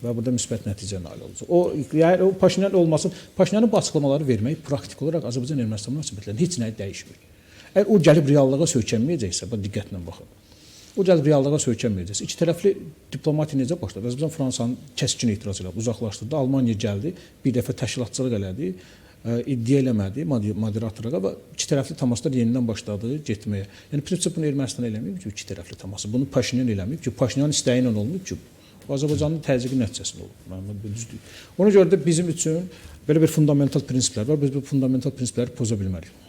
və burada müsbət nəticə nail olacaq. Yəni o Paşinyan olmasın, Paşinyanın bu açıqlamaları vermək praktik olaraq Azərbaycan-Ermənistan münasibətlərinin heç nəyi dəyişmir. Əgər o gəlib reallığa söykənməyəcəksə, bax diqqətlə baxın. O gəlib reallığa söykənməyəcəksə, iki tərəfli diplomatiya necə başladı? Azərbaycan Fransanın kəskin etiraz ilə uzaqlaşdırdı. Almaniya gəldi, bir dəfə təşkilatçılıq elədi, iddia eləmədi moderatorluğa və iki tərəfli təmaslar yenidən başladı getməyə. Yəni prinsip bunu Ermənistan eləməyib ki, iki tərəfli təması. Bunu Paşinyan eləməyib ki, Paşinyan istəyi ilə olmayıb ki, Azərbaycanın təzyiqi nəticəsində olub. Mənim düzdür. Ona görə də bizim üçün belə bir fundamental prinsiplər var. Biz bu fundamental prinsipləri poza bilmərik.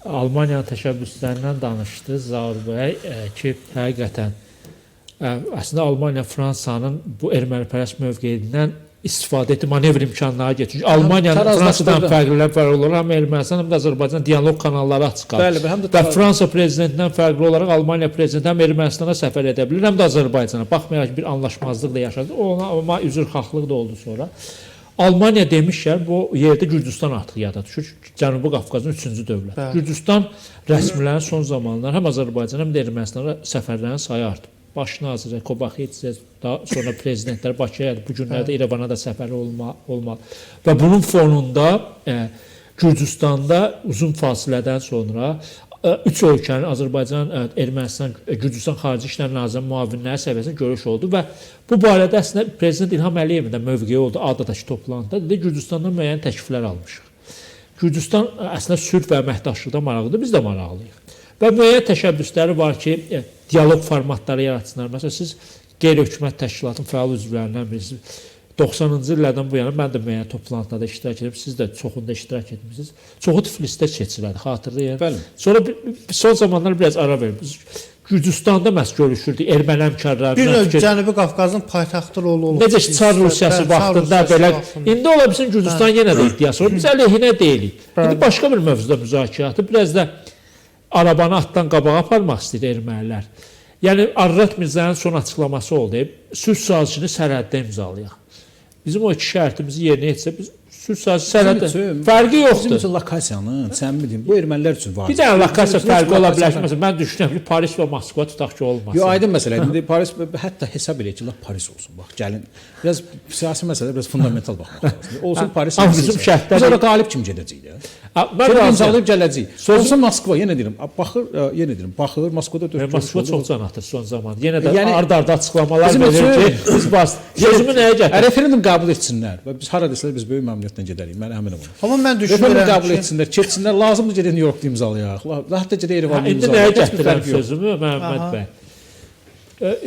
Almaniyanın təşəbbüslərindən danışdı Zaur bəy ki, həqiqətən əslində Almaniya Fransanın bu ermənipərəst mövqeyindən istifadə etdi, manevr imkanları getirir. Almaniyanın Fransadan fərqli olaraq həm Ermənistan, həm də Azərbaycan dialoq kanalları açıq qalır. Və Fransa prezidentindən fərqli olaraq Almaniya prezidenti həm Ermənistana səfər edə bilir, həm də Azərbaycana. Baxmayaraq ki, bir anlaşmazlıq da yaşadı, amma üzrxahlıq da oldu sonra. Almaniya demişlər, bu yerdə Gürcüstan artıq yada düşür. Cənubi Qafqazın 3-cü dövlət. Gürcüstan rəsmilərin son zamanlar həm Azərbaycan, həm də Ermənistana səfərlərin sayı artıb. Baş naziri Kobaxidze, daha sonra prezidentlər Bakıya, bu günlərdə İrəvana da səfəri olmalı. Və bunun fonunda Gürcüstanda uzun fasilədən sonra 3 ölkənin Azərbaycan, Ermənistan, Gürcüstan Xarici İşlər Nazirinin müavinləri səviyyəsində görüş oldu və bu barədə əslində Prezident İlham Əliyevin də mövqeyi oldu Ağdadakı toplantıda. Dedi, Gürcüstandan müəyyən təkliflər almışıq. Gürcüstan əslində sülh və əməkdaşlıqda maraqlıdır, biz də maraqlıyıq. Və müəyyən təşəbbüsləri var ki, dialoq formatları yaratsınlar. Məsələn, siz qeyri-hökumət təşkilatının fəal üzvlərindən birisiniz. 90-cı illərdən bu yana mən də müəyyən toplantılarda iştirak edib, siz də çoxunda iştirak etmişsiniz. Çoxu Tiflisdə keçirildi, xatırlayın. Bəli. Sonra son zamanlar biraz ara verib. Gürcüstanda məhz görüşürdük erməni həmkarlarla. Bir Cənubi Qafqazın paytaxtı rolu olub. Necə ki, Çar Rusiyası vaxtında belə. İndi ola bilsin Gürcüstan yenə də iddiası var. Biz əleyhinə deyilik. İndi başqa bir mövzuda müzakirəti. Biraz da arabanı atdan qabağa aparmaq istəyir ermənilər. Yəni Ararat Mirzənin son açıqlaması oldu. Sülh sazişini sərhəddə imzalayaq. Bizim o iki şərtimizi yerinə etsə biz sülh sazişi sərhəddə fərqi Bizim yoxdur. üçün lokasiyanın, sən bilin, bu ermənilər üçün var. Bir dənə lokasiya fərqi ola bilər ki, məsələn mən düşünürəm ki, Paris və Moskva tutaq ki, olmasın. Yo, aydın məsələ. İndi Paris hətta hesab eləyək ki, Paris olsun. Bax, gəlin. Biraz siyasi məsələ, biraz fundamental baxmaq lazımdır. Olsun Paris. Amma bizim şərtlər biz ora qalib kim gedəcək də? Mən imzalayıb gələcək. Olsun Moskva, yenə deyirəm. Baxır, Moskvada dörd. Moskva çox can atır son zaman. Yenə də Yəni, ard-arda açıqlamalar verir ki, biz sözümü nəyə gətirir? Referendum qəbul etsinlər və biz hara desələr biz böyük məmnuniyyətlə gedərik. Mən əminəm ona. Amma mən Referendum düşünürəm qəbul ki, etsinlər, keçsinlər. Lazımdır gedək New Yorkda imzalayaq. Hətta gedək İrəvanda İndi nəyə imzalayaq. gətirirəm sözümü Məhəmməd bəy?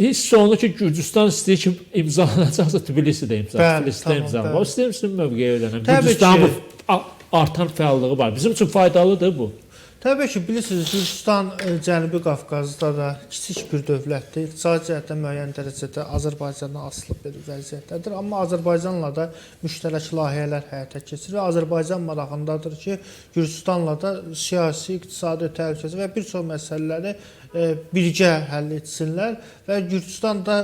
Hiss olunur ki, Gürcüstan istəyir ki, imzalanacaqsa Tbilisidə imzalasın. Tbilisidə imzalasın. O istəyir mövqeyə öyrənəm. Gürcüstanın artan fəallığı var. Bizim üçün faydalıdır bu. təbii ki, bilirsiniz, Gürcüstan Cənubi Qafqazda da kiçik bir dövlətdir. İqtisadi cəhətdən müəyyən dərəcədə Azərbaycandan asılı bir vəziyyətdədir. Amma Azərbaycanla da müştərək layihələr həyata keçirir və Azərbaycan marağındadır ki, Gürcüstanla da siyasi, iqtisadi təhlükəsizlik və bir çox məsələləri birgə həll etsinlər və Gürcüstan da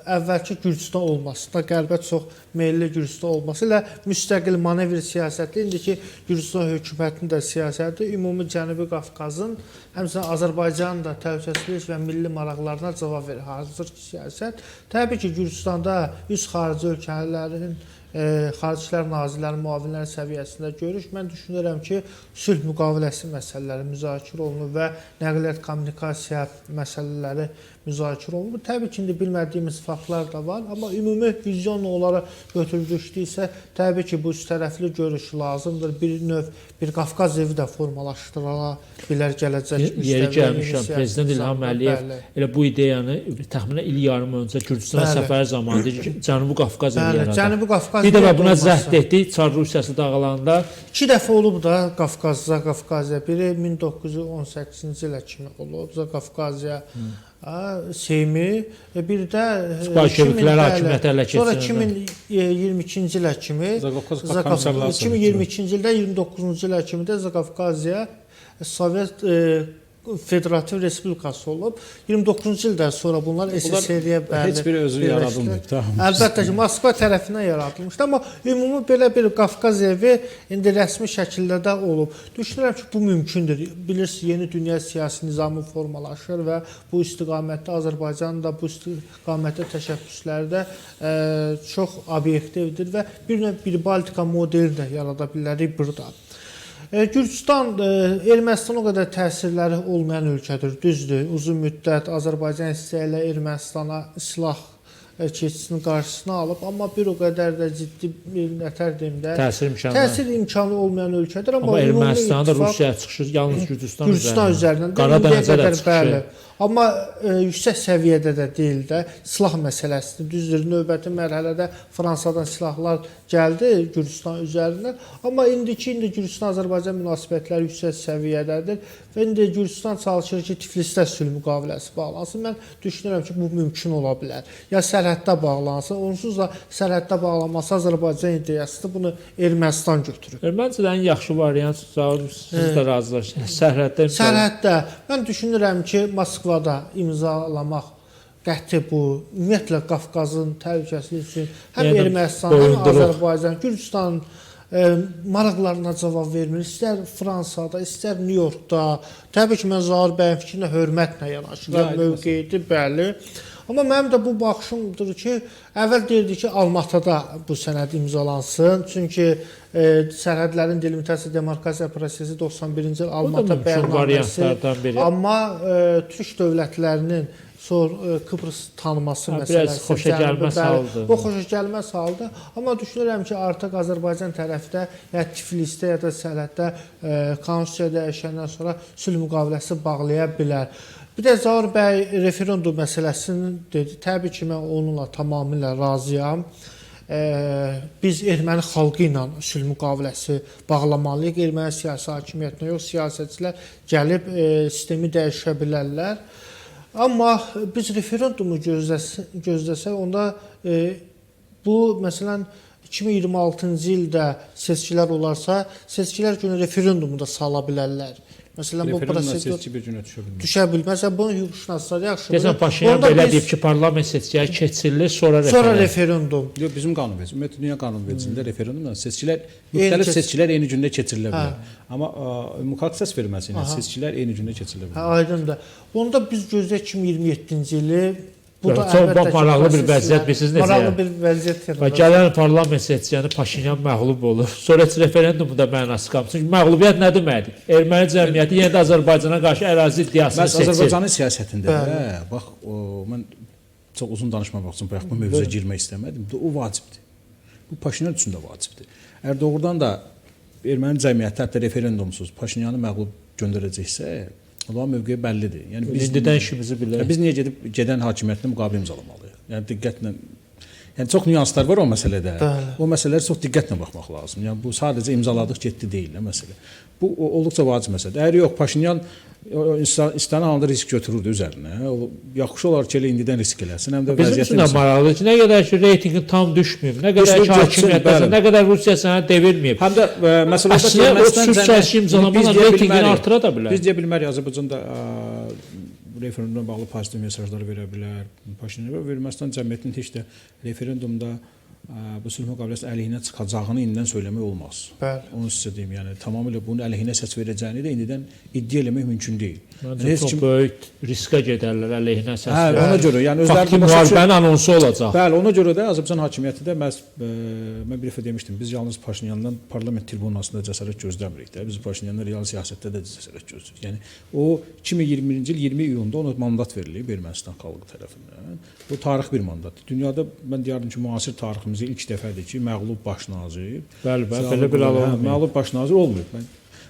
əvvəlki Gürcüstan olmasına, qərbə çox meylli Gürcüstan olması ilə müstəqil manevr siyasəti, indiki Gürcüstan hökumətinin də siyasəti ümumi Cənubi Qafqazın, həmçinin Azərbaycanın da təhlükəsizlik və milli maraqlarına cavab verir. Hazır siyasət. Təbii ki, Gürcüstanda üst xarici ölkələrin Xarici İşlər Nazirlərinin müavinləri səviyyəsində görüş. Mən düşünürəm ki, sülh müqaviləsi məsələləri müzakirə olunur və nəqliyyat kommunikasiya məsələləri müzakirə olunur. Təbii ki, indi bilmədiyimiz faktlar da var, amma ümumi vizyonla onlara götürülüşdüksə, təbii ki, bu üçtərəfli görüş lazımdır. Bir növ, bir Qafqaz evi də formalaşdırıla bilər gələcək Yeri gəlmişəm, Prezident İlham Əliyev elə bu ideyanı təxminən il yarım öncə Gürcüstana səfər zamanı dedi ki, Cənubi Qafqaz evi yaradır. Cənubi Qafqaz bir dəfə buna zəhd etdi, Çar Rusiyası dağılanda. 2 dəfə olub da Qafqaziya. Biri 1918-ci ilə kimi olub, Qafqaziya Seymi, bir də Bolşeviklər hakimiyyətə ələ keçirdi. Sonra 2022-ci ilə kimi 2022-ci ildə 29-cu ilə kimi də Qafqaziya Sovet Federativ Respublikası olub. 29-cu ildən sonra bunlar SSR-yə heç biri özü yaradılmayıb. Əlbəttə ki, Moskva tərəfindən yaradılmışdı, amma ümumi belə bir Qafqaz evi indi rəsmi şəkildə də olub. Düşünürəm ki, bu mümkündür. Bilirsiniz, yeni dünya siyasi nizamı formalaşır və bu istiqamətdə Azərbaycanın da bu istiqamətdə təşəbbüsləri də çox obyektivdir və bir Baltika modeli də yarada bilərik burada. Gürcüstan Ermənistan o qədər təsirləri olmayan ölkədir, düzdür. Uzun müddət Azərbaycan istəklə Ermənistana silah keçisinin qarşısını alıb, amma bir o qədər də ciddi nətər deyim də təsir imkanı olmayan ölkədir. Amma Ermənistanın da Rusiyaya çıxışı yalnız Gürcüstan üzərindən Qaradənizə də çıxışı. Amma yüksək səviyyədə də deyil də silah məsələsidir. Düzdür, növbəti mərhələdə Fransadan silahlar gəldi Gürcüstan üzərindən. Amma indiki Gürcüstan-Azərbaycan münasibətləri yüksək səviyyədədir və indi Gürcüstan çalışır ki, Tiflisdə sülh müqaviləsi bağlansın. Mən düşünürəm ki, bu mümkün ola bilər. Ya sərhəddə bağlansın, onsuz da sərhəddə bağlanması Azərbaycan ideyasıdır. Bunu Ermənistan götürür. Məncə ən yaxşı variant siz də razılaşırsınız. Sərhəddə mən düşünürəm ki, Moskvada imzalamaq qəti bu, ümumiyyətlə Qafqazın təhlükəsizliyi üçün həm Ermənistan, həm Azərbaycan, Gürcüstan maraqlarına cavab vermir. İstər Fransada, istər New Yorkda. Təbii ki, mən Zahir bəyin fikrinə hörmətlə yanaşıram, mövqeyidir, bəli. Amma mənim də bu baxışımdır ki, əvvəl deyirdi ki, Almatada bu sənəd imzalansın. Çünki sərhədlərin delimitasiya demarkasiya prosesi 91-ci il Almata bəyannaməsi. Amma türk dövlətlərinin Kıbrıs tanıması məsələsi xoşagəlməz haldır. O xoşagəlməz haldır. Amma düşünürəm ki, artıq Azərbaycan tərəfdə ya Tiflisdə ya da sərhəddə konstitusiya dəyişəndən sonra sülh müqaviləsi bağlaya bilər. Bir də Zahir bəy referendum məsələsini dedi. Təbii ki, mən onunla tamamilə razıyam. Biz erməni xalqı ilə sülh müqaviləsi bağlamalıyıq. Erməni siyasi hakimiyyətinə yox, siyasətçilər gəlib sistemi dəyişə bilərlər. Amma biz referendumu gözləsək, onda bu, məsələn, 2026-cı ildə seçkilər olarsa, seçkilər günü referendumu da sala bilərlər. Məsələn, bu Referendumla prosedur seçici bir günə düşə bilmir. düşə bilməz. Məsələn, bunu hüquqşünaslar yaxşı Deyəsən bilir. Paşinyan Onda belə biz- deyib ki, parlament seçkiləri keçirilir, sonra Sonra referendum. referendum. Yox, bizim qanunvericimiz, ümumiyyətlə dünya qanunvericiliyində referendumla seçkilər müxtəlif keç- seçkilər eyni gündə keçirilə bilər. Amma ümumi səs verilməsi ilə seçkilər eyni gündə keçirilə Hə, bilər. aydındır. Onda biz gözləyək 2027-ci ili. Bu da Çox əlbəttə ki, maraqlı bir proseslər- vəziyyət, bilirsiniz necə? Maraqlı bir vəziyyət Və yaranır. gələn parlament seçkilərində Paşinyan məğlub olur. Sonra heç referendumda mənası qalmır. Çünki məğlubiyyət nə deməkdir? Erməni cəmiyyəti yenə də Azərbaycana qarşı ərazi iddiasını Bəs seçir. Azərbaycanın siyasətində Bəli. də bax mən çox uzun danışmamaq üçün bayaq bu mövzuya girmək istəmədim. O vacibdir. Bu Paşinyan üçün də vacibdir. Əgər doğrudan da erməni cəmiyyəti hətta referendumsuz Paşinyanı məğlub göndərəcəksə, onların mövqeyi bəllidir. Yəni İndidən işimizi bilək. Biz niyə gedən hakimiyyətlə müqavilə imzalamalıyıq? Yəni diqqətlə yəni çox nüanslar var o məsələdə. Bəli. O məsələlərə çox diqqətlə baxmaq lazım. Yəni bu sadəcə imzaladıq, getdi deyil nə məsələ. Bu olduqca vacib məsələdir. Əgər yox Paşinyan istənilən halda risk götürürdü üzərinə. O yaxşı olar ki, elə indidən risk eləsin. Həm də Bizim üçün də maraqlıdır ki, nə qədər ki reytinqin tam düşməyib, nə qədər ki Düşməyib, hakimiyyətdəsən, bəli. nə qədər Rusiya sənə devirməyib. həm də məsələdə Əslində o sülh sazişi imzalamanla reytinqini artıra da bilər. Biz deyə bilmərik Azərbaycanda referendumla bağlı pozitiv mesajlar verə bilər. Paşinyan və Ermənistan cəmiyyətinin heç də referendumda bu sülh müqaviləsinin əleyhinə çıxacağını indidən söyləmək olmaz. Bəli. Onu sizə deyim, yəni tamamilə bunun əleyhinə səs verəcəyini də indidən iddia eləmək mümkün deyil. Məncə çox böyük riskə gedərlər əleyhinə səs. Hə, ona görə, yəni Faktiki müharibənin anonsu olacaq. Bəli, ona görə də Azərbaycan hakimiyyəti də mən bir dəfə demişdim, biz yalnız Paşinyandan parlament tribunasında cəsarət gözləmirik də. Biz Paşinyandan real siyasətdə də cəsarət gözləyirik. Yəni o 2020-ci il 20 iyunda ona mandat verilib Ermənistan xalqı tərəfindən. Bu tarix bir mandatdır. Dünyada mən deyərdim ki, müasir tariximizdə ilk dəfədir ki, məğlub baş nazir. Bəli, belə bir olmayıb. Məğlub baş nazir olmayıb.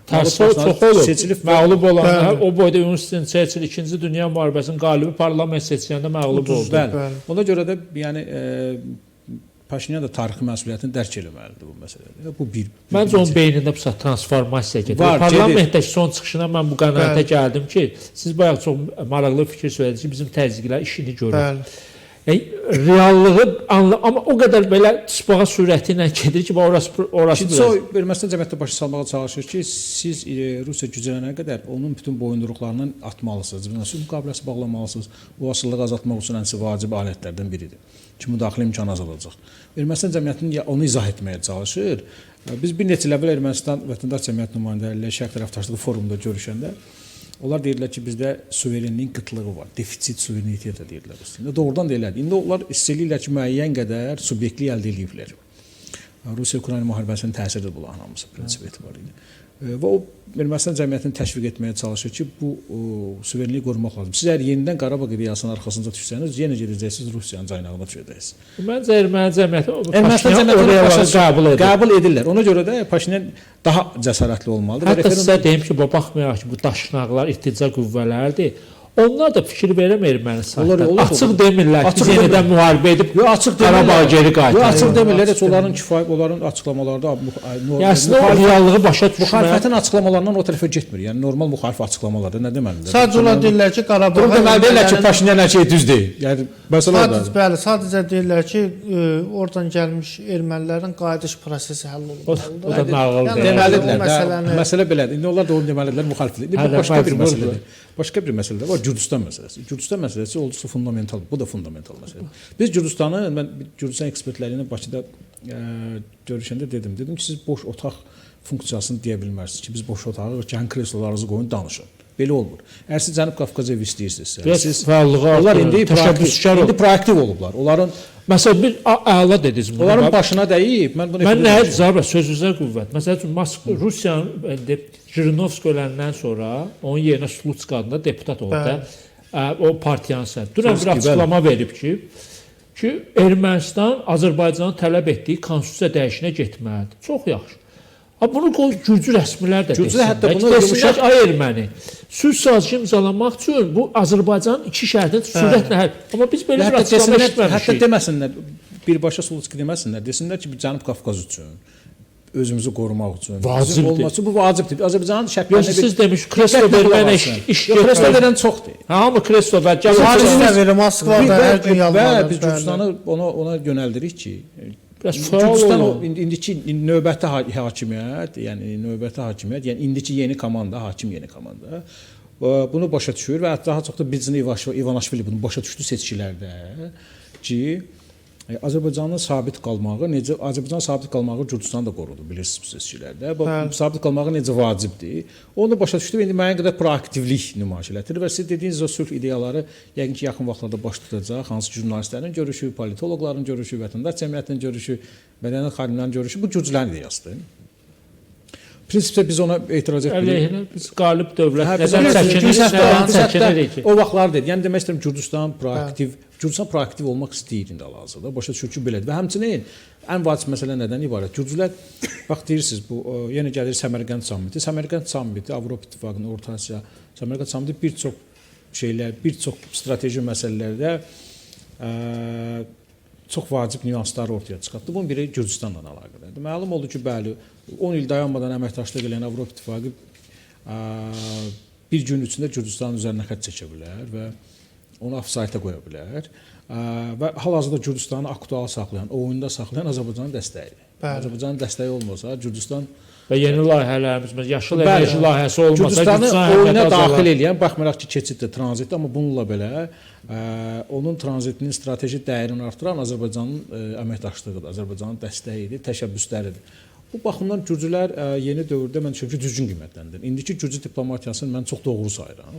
Tərsi çox olur. Seçilib Məğlub olanlar o boyda Winston Churchill 2-ci Dünya müharibəsinin qalibi parlament seçkilərində məğlub oldu. Bəli. Ona görə də yəni Paşinyan da tarixi məsuliyyətini dərk etməlidir bu məsələdə. Bu bir. Məncə onun beynində bu transformasiya gedir. Var, Parlamentdəki son çıxışına mən bu qənaətə gəldim ki, siz bayaq çox maraqlı fikir söylədiniz ki, bizim təzyiqlər işini görür. Bəli. Reallığı amma o qədər belə tısbağa sürəti ilə gedir ki, orası biraz Ermənistan cəmiyyətdə başa salmağa çalışır ki, siz Rusiya güclənənə qədər onun bütün boyunduruqlarından atmalısınız. Sülh müqaviləsi bağlamalısınız. O asılılığı azaltmaq üçün ən vacib alətlərdən biridir. Ki, müdaxilə imkanı azalacaq. Ermənistan cəmiyyətinin onu izah etməyə çalışır. Biz bir neçə il əvvəl Ermənistan vətəndaş cəmiyyət nümayəndələri ilə Şərq tərəfdaşlığı forumunda görüşəndə onlar deyirlər ki, bizdə suverenliyin qıtlığı var, defitsit suverenitet deyirlər üstündə. Doğrudan da elədir. İndi onlar hiss edirlər ki, müəyyən qədər subyektlik əldə ediblər. Rusiya-Ukrayna müharibəsinin təsiri bu hamısı prinsip etibarilə. Və o Ermənistan cəmiyyətini təşviq etməyə çalışır ki, bu suverenliyi qorumaq lazım. Siz əgər yenidən Qarabağ ideyasının arxasında düşsəniz, yenə gedəcəksiniz Rusiyanın caynağına düşəcəksiniz. Məncə Erməni cəmiyyəti Ermənistan cəmiyyəti qəbul edirlər. Ona görə də Paşinyan daha cəsarətli olmalıdır. Hətta sizə deyim ki, baxmayaraq ki, bu daşnaqlar irtica qüvvələrdir. Onlar da fikir vermir Ermənistandan. Açıq demirlər ki, biz yenidən müharibə edib Qarabağa geri qayıtırıq. Açıq demirlər, heç onların kifayət, onların açıqlamalarda əslində o reallığı başa düşmür. Müxalifətin açıqlamalarından o tərəfə getmir. Yəni normal müxalif açıqlamalarda nə deməlidir? Sadəcə onlar deyirlər ki, Qarabağa deməli deyirlər ki, Paşinyan hər şey düz deyil. Yəni məsələ odur. Bəli, sadəcə deyirlər ki, oradan gəlmiş ermənilərin qayıdış prosesi həll olunmalıdır. O da nağıldır. Deməlidirlər. Məsələ belədir. İndi onlar da onu deməlidirlər, müxaliflik. İndi bu başqa bir məsələdir. Başqa bir məsələ də var, Gürcüstan məsələsi. Gürcüstan məsələsi olduqca fundamental. Bu da fundamental məsələdir. Biz Gürcüstanı, mən Gürcüstan ekspertləri ilə Bakıda görüşəndə dedim ki, siz boş otaq funksiyasını deyə bilmərsiniz ki, biz boş otağı gəlin kreslolarınızı qoyun danışın. Belə olmur. Əgər siz Cənub Qafqazı evi istəyirsinizsə, siz onlar indi proaktiv olublar. Onların məsələn bir əla dediniz bunu. Onların başına dəyib. Mən nə cavab sözünüzə qüvvət. Məsələn Rusiyanın Jirinovski öləndən sonra onun yerinə Slutska adında deputat oldu. O partiyanın sədri. Dünən bir açıqlama verib ki, Ermənistan Azərbaycanın tələb etdiyi konstitusiya dəyişinə getməlidir. Çox yaxşı. Bunu Gürcü rəsmilər də desinlər. Hətta bunu yumuşaq erməni. Sülh sazişi imzalamaq üçün bu Azərbaycanın iki şərtini sürətlə həll. Amma biz belə bir açıqlama eşitməmişik. Hətta deməsinlər, birbaşa Slutski deməsinlər. Desinlər ki, Cənub Qafqaz üçün, özümüzü qorumaq üçün. Vacibdir. Bu vacibdir. Azərbaycanın şərtlərinə siz demiş, kreslo vermənə iş kreslo verən çoxdur. Hamı kreslo və Moskvada hər gün yalvarır. Biz Gürcüstanı ona yönəldirik ki, Biraz sual Gürcüstan o olun. indiki növbəti hakimiyyət, yəni indiki yeni komanda, hakim yeni komanda bunu başa düşür və daha çox da Bidzin İvanişvili bunu başa düşdü seçkilərdə ki, Azərbaycanın sabit qalmağı, Azərbaycan sabit qalmağı Gürcüstan da qorudu, bilirsiniz bu seçkilərdə. Bu sabit qalmağı necə vacibdir. Onu da başa düşdü və indi müəyyən qədər proaktivlik nümayiş elətdirir və siz dediyiniz o sülh ideyaları yəqin ki, yaxın vaxtlarda baş tutacaq. Hansı ki, jurnalistlərin görüşü, politoloqların görüşü, vətəndaş cəmiyyətinin görüşü, mədəniyyət xadimlərinin görüşü bu Gürcülərin ideyasıdır. Prinsipcə biz ona etiraz etmirik. Əleyhinə biz qalib dövlət Nədən çəkinirik ki? O vaxtlar dedi. Yəni demək istəyirəm Gürcüstan proaktiv olmaq istəyir indi hal-hazırda. Başa düşür ki, belədir. Və həmçinin ən vacib məsələ nədən ibarət? Gürcülər bax deyirsiniz bu yenə gəlir Səmərqənd sammiti. Səmərqənd sammiti Avropa İttifaqının Orta Asiya Səmərqənd sammiti bir çox şeylər, bir çox strateji məsələlərdə çox vacib nüansları ortaya çıxartdı. Bunun biri Gürcüstanla əlaqəlidir. Məlum oldu ki, bəli, 10 il dayanmadan əməkdaşlıq edən Avropa İttifaqı bir gün içində Gürcüstanın üzərinə xətt çəkə bilər və onu ofsayta qoya bilər. Və hal-hazırda Gürcüstanı aktual saxlayan, oyunda saxlayan Azərbaycanın dəstəyidir. Azərbaycanın dəstəyi olmasa, Gürcüstan və yeni layihələrimiz, yaşıl enerji layihəsi olmasa, Gürcüstanı oyuna daxil edən, baxmayaraq ki, keçiddir, tranzitdir, amma bununla belə onun tranzitinin strateji dəyərini artıran Azərbaycanın əməkdaşlığıdır, Azərbaycanın dəstəyidir, təşəbbüsləridir. Bu baxımdan Gürcülər yeni dövrdə mən düşünürəm ki, düzgün qiymətləndirir. İndiki Gürcü diplomatiyasını mən çox doğru sayıram.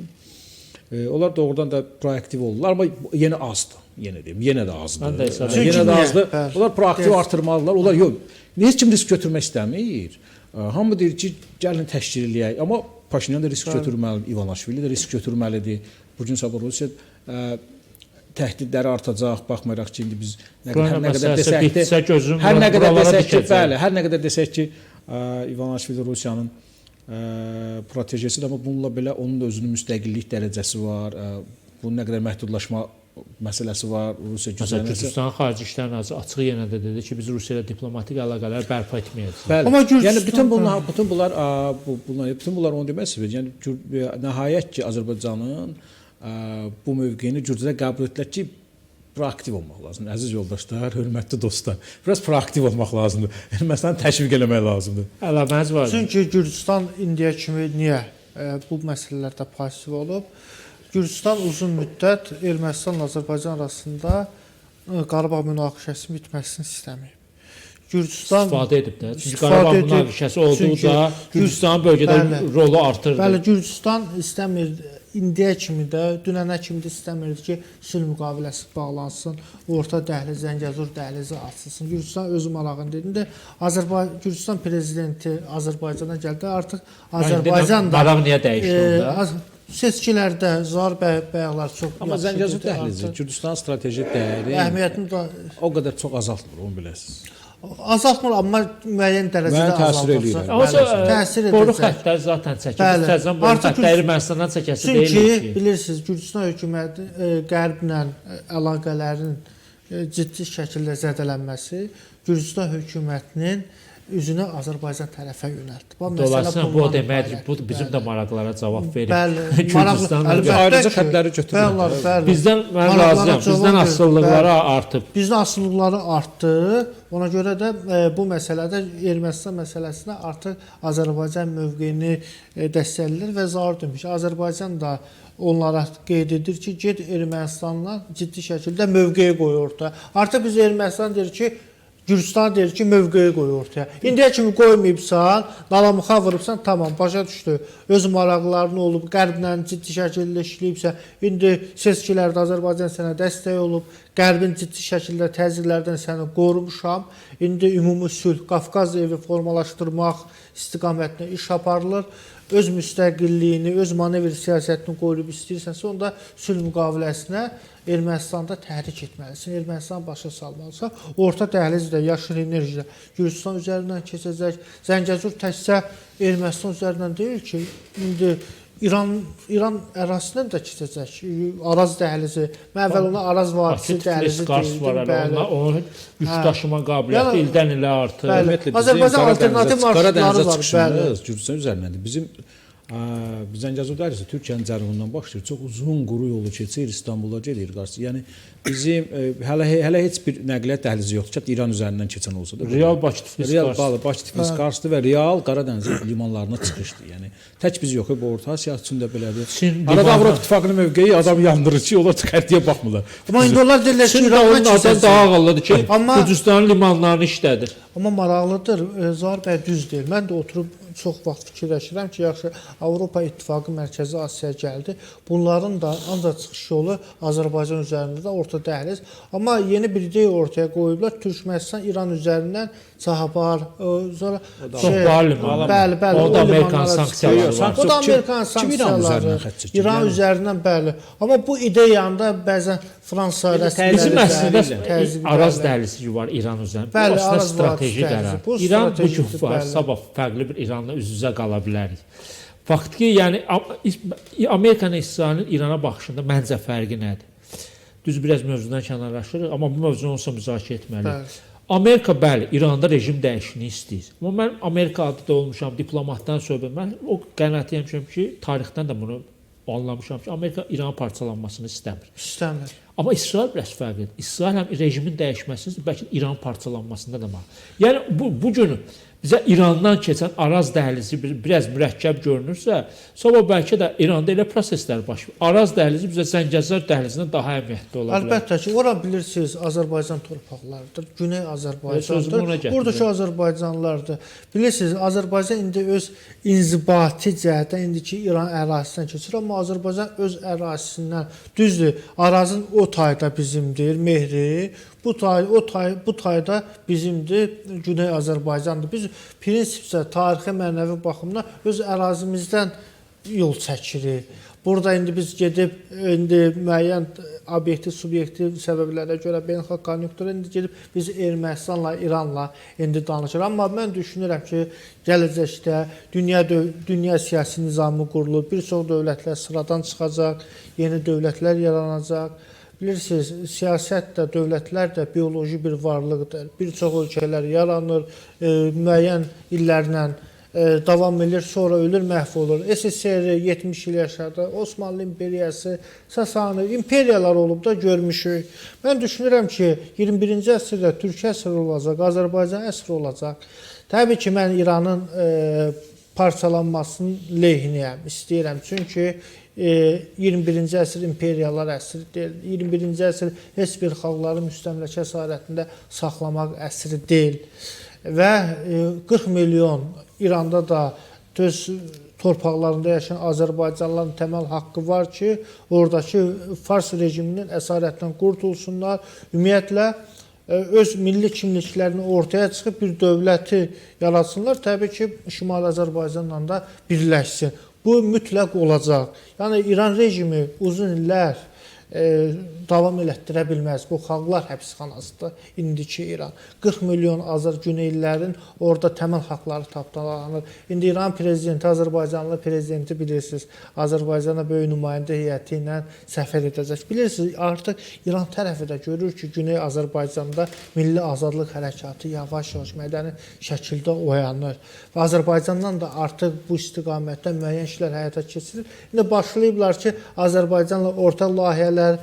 Onlar doğrudan da proaktiv olurlar, amma yenə azdır. Yenə deyim, yenə də azdır. Yenə də azdır. Onlar proaktiv artırmalılar. Onlar yox, heç kim risk götürmək istəmir. Hamı deyir ki, gəlin təşkil eləyək. Amma Paşinyan da risk götürməlidir, İvanişvili də risk götürməlidir. Bu gün sabah Rusiya təhdidləri artacaq. Baxmayaraq ki, indi biz hər nə qədər desək ki, İvanişvili Rusiyanın protejisidir, amma bununla belə onun da özünün müstəqillik dərəcəsi var. Bunun nə qədər məhdudlaşma məsələsi var. Rusiya Gürcüstanın Xarici İşlər Naziri açıq yenə də dedi ki, biz Rusiya ilə diplomatik əlaqələr bərpa etməyəcəyik. Bəli. Yəni bütün bunlar onu demək istəyir. Yəni nəhayət ki, Azərbaycanın bu mövqeyini Gürcülər qəbul etdilər ki, proaktiv olmaq lazımdır. Əziz yoldaşlar, hörmətli dostlar, biraz proaktiv olmaq lazımdır. Ermənistanı təşviq eləmək lazımdır. Əlavəniz var. Çünki Gürcüstan indiyə kimi niyə bu məsələlərdə pasiv olub? Gürcüstan uzun müddət Ermənistanla Azərbaycan arasında Qarabağ münaqişəsinin bitməsini istəməyib. Gürcüstan istifadə edib də. Çünki Qarabağ münaqişəsi olduqca Gürcüstanın bölgədə rolu artırdı. Bəli, Gürcüstan istəmir, indiyə kimi də, dünənə kimi də istəmirdi ki, sülh müqaviləsi bağlansın, orta dəhliz, Zəngəzur dəhlizi açılsın. Gürcüstan öz marağını dedi. Gürcüstan prezidenti Azərbaycana gəldi. Artıq Azərbaycan da maraq niyə dəyişdi onda? Seçkilərdə Zahir bəyəklər çox amma Zəngəzur dəhlizi Gürcüstanın strateji dəyəri əhəmiyyətini də o qədər çox azaltmır, onu biləsiniz. Azaltmır, amma müəyyən dərəcədə azaldılsa. Təsir edəcək. Boru xəttləri zaten çəkilir. Təzən boru xəttləri Ermənistandan çəkəsi deyil ki. Çünki bilirsiniz, Gürcüstan hökuməti Qərblə əlaqələrin ciddi şəkildə zədələnməsi Gürcüstan hökumətinin üzünü Azərbaycan tərəfə yönəltdi. Dolayısıyla bu deməkdir, bu bizim də maraqlara cavab verir. Bəli, ayrıca xəttləri götürürlər. Bizdən mən razıyam. Bizdən asılılıqları artıb. Bizdən asılılıqları artdı. Ona görə də bu məsələdə Ermənistan məsələsinə artıq Azərbaycan mövqeyini dəstəkləyir və Zahir demiş. Azərbaycan da onlara qeyd edir ki, get Ermənistanla ciddi şəkildə mövqeyi qoy ortaya. Artıq biz Ermənistan deyir ki, Gürcüstan deyir ki, mövqeyi qoy ortaya. İndiyə kimi qoymayıbsan, nalamuxa vurubsan, tamam, başa düşdü. Öz maraqlarını olub, Qərblə ciddi şəkildə işləyibsə, indi seçkilərdə Azərbaycan sənə dəstək olub, Qərbin ciddi şəkildə təzyiqlərdən səni qorumuşam. İndi ümumi sülh, Qafqaz evi formalaşdırmaq istiqamətində iş aparılır. Öz müstəqilliyini, öz manevr siyasətini qoyub istəyirsənsə, onda sülh müqaviləsinə Ermənistanda təhrik etməlisin, Ermənistan başa salmalısan. Orta dəhlizdə, yaşıl enerjidə Gürcüstan üzərindən keçəcək. Zəngəzur təkcə Ermənistan üzərindən deyil ki, indi İran ərazisindən də keçəcək. Araz dəhlizi. Mən əvvəl ona Araz vadisi dəhlizi deyildim. Onun yük daşıma qabiliyyəti ildən ilə artır. Azərbaycan alternativ marşrutları var. Gürcüstan üzərindəndir. Bizim Zəngəzur dəhlizi Türkiyənin cənubindən başlayır, çox uzun quru yolu keçir, İstanbula gedir qarşı. Yəni bizim hələ heç bir nəqliyyat dəhlizi yoxdur ki, İran üzərindən keçən olsa da. Real Bakı Tiflis Karsdır və real Qaradəniz limanlarına çıxışdır. Yəni tək biz yox, bu Orta Asiya üçün də belədir. Arada Avropa İttifaqının mövqeyi adam yandırır ki, onlar çıxartıya baxmırlar. Amma indi onlar deyirlər ki, Çin İrandan onlardan daha ağıllıdır ki, Amma- Gürcüstanın limanlarını işlədir. Amma maraqlıdır, Zahir bəy düz deyir. Mən də oturub çox vaxt fikirləşirəm ki, yaxşı Avropa İttifaqı Mərkəzi Asiyaya gəldi. Bunların da ancaq çıxış yolu Azərbaycan üzərində də orta dəhliz. Amma yeni bir ideya ortaya qoyublar. Türkmənistan İran üzərindən Çahabar, sonra Çahabar limanı. Bəli, O da o Amerikan limanlara sanksiyaları çıxıyor. var. O da Kim- Amerikan kim İran üzərindən sanksiyaları. xətt çəkir? İran Yəni- üzərindən bəli. Amma bu ideyanı da bəzən Fransa rəsmiləri Bizim əslində təzyiq Araz edirlər. dəhlizi var İran üzərində. Bəli, Bu əslində Araz strateji dəhlizi. qərar. Bu İran bu stratejidir, gün var, bəli. sabah fərqli bir İranla üz-üzə qala bilərik. Faktiki, yəni Amerikanın İsrailin İrana baxışında məncə fərqi nədir? Düz biraz mövzudan kənarlaşırıq, amma bu mövzunu olsa müzakirə etməliyik. Bəli. Amerika bəli, İranda rejim dəyişikliyi istəyir. Amma mən Amerika adıda olmuşam, diplomatdan söhbət. Mən o qənaətiyəm ki, tarixdən də bunu anlamışam ki, Amerika İranın parçalanmasını istəmir. İstəmir. Amma İsrail biraz fərqlidir. İsrail həm rejimin dəyişməsində, bəlkə İran parçalanmasında da var. Yəni bu gün bizə İrandan keçən Araz dəhlizi biraz mürəkkəb görünürsə, sabah bəlkə də İranda elə proseslər baş verir. Araz dəhlizi bizə Zəngəzur dəhlizindən daha əhəmiyyətli ola bilər. Əlbəttə ki, ora bilirsiniz Azərbaycan torpaqlarıdır. Güney Sözümü ona Azərbaycandır. gətirirəm. Buradakı Azərbaycanlılardır. Bilirsiniz, Azərbaycan indi öz inzibati cəhətdən indiki İran ərazisindən keçir, amma Azərbaycan öz ərazisindən düzdür. Arazın o tayda bizimdir, Mehri. Bu tayda bizimdir, Güney Azərbaycandır. Biz prinsipcə tarixi, mənəvi baxımdan öz ərazimizdən yol çəkirik. Burada indi biz gedib müəyyən obyektiv, subyektiv səbəblərə görə beynəlxalq konjunktura indi gedib biz Ermənistanla, İranla indi danışırıq. Amma mən düşünürəm ki, gələcəkdə dünya siyasi nizamı qurulub, bir çox dövlətlər sıradan çıxacaq, yeni dövlətlər yaranacaq. Bilirsiniz, siyasət də, dövlətlər də bioloji bir varlıqdır. Bir çox ölkələr yaranır, müəyyən illərlə davam edir, sonra ölür, məhv olur. SSR 70 il yaşadı, Osmanlı imperiyası, Sasani imperiyalar olub da görmüşük. Mən düşünürəm ki, 21-ci əsrdə Türkiyə əsri olacaq, Azərbaycan əsri olacaq. Təbii ki, mən İranın parçalanmasının lehiniyəm, istəyirəm. Çünki 21-ci əsr imperiyalar əsri deyil. 21-ci əsr heç bir xalqları müstəmləkə əsarətində saxlamaq əsri deyil. Və 40 milyon İranda da öz torpaqlarında yaşayan Azərbaycanlıların təməl haqqı var ki, oradakı Fars rejiminin əsarətindən qurtulsunlar. Ümumiyyətlə, öz milli kimliklərini ortaya çıxıb bir dövləti yaratsınlar. Təbii ki, Şimali Azərbaycanla da birləşsin. Bu mütləq olacaq. Yəni İran rejimi uzun illər davam elətdirə bilməz. Bu xalqlar həbsxanasıdır indiki İran. 40 milyon Güneylilərin orada təməl haqqları tapdalanır. İndi İran prezidenti, Azərbaycanlı prezidenti bilirsiniz, Azərbaycana böyük nümayəndə heyəti ilə səfər edəcək. Bilirsiniz, artıq İran tərəfi də görür ki, Güney Azərbaycanda milli azadlıq hərəkatı yavaş-yavaş mədəni şəkildə oyanır. Və Azərbaycandan da artıq bu istiqamətdə müəyyən işlər həyata keçirir. İndi başlayıblar ki, Azərbaycanla ortaq layihələr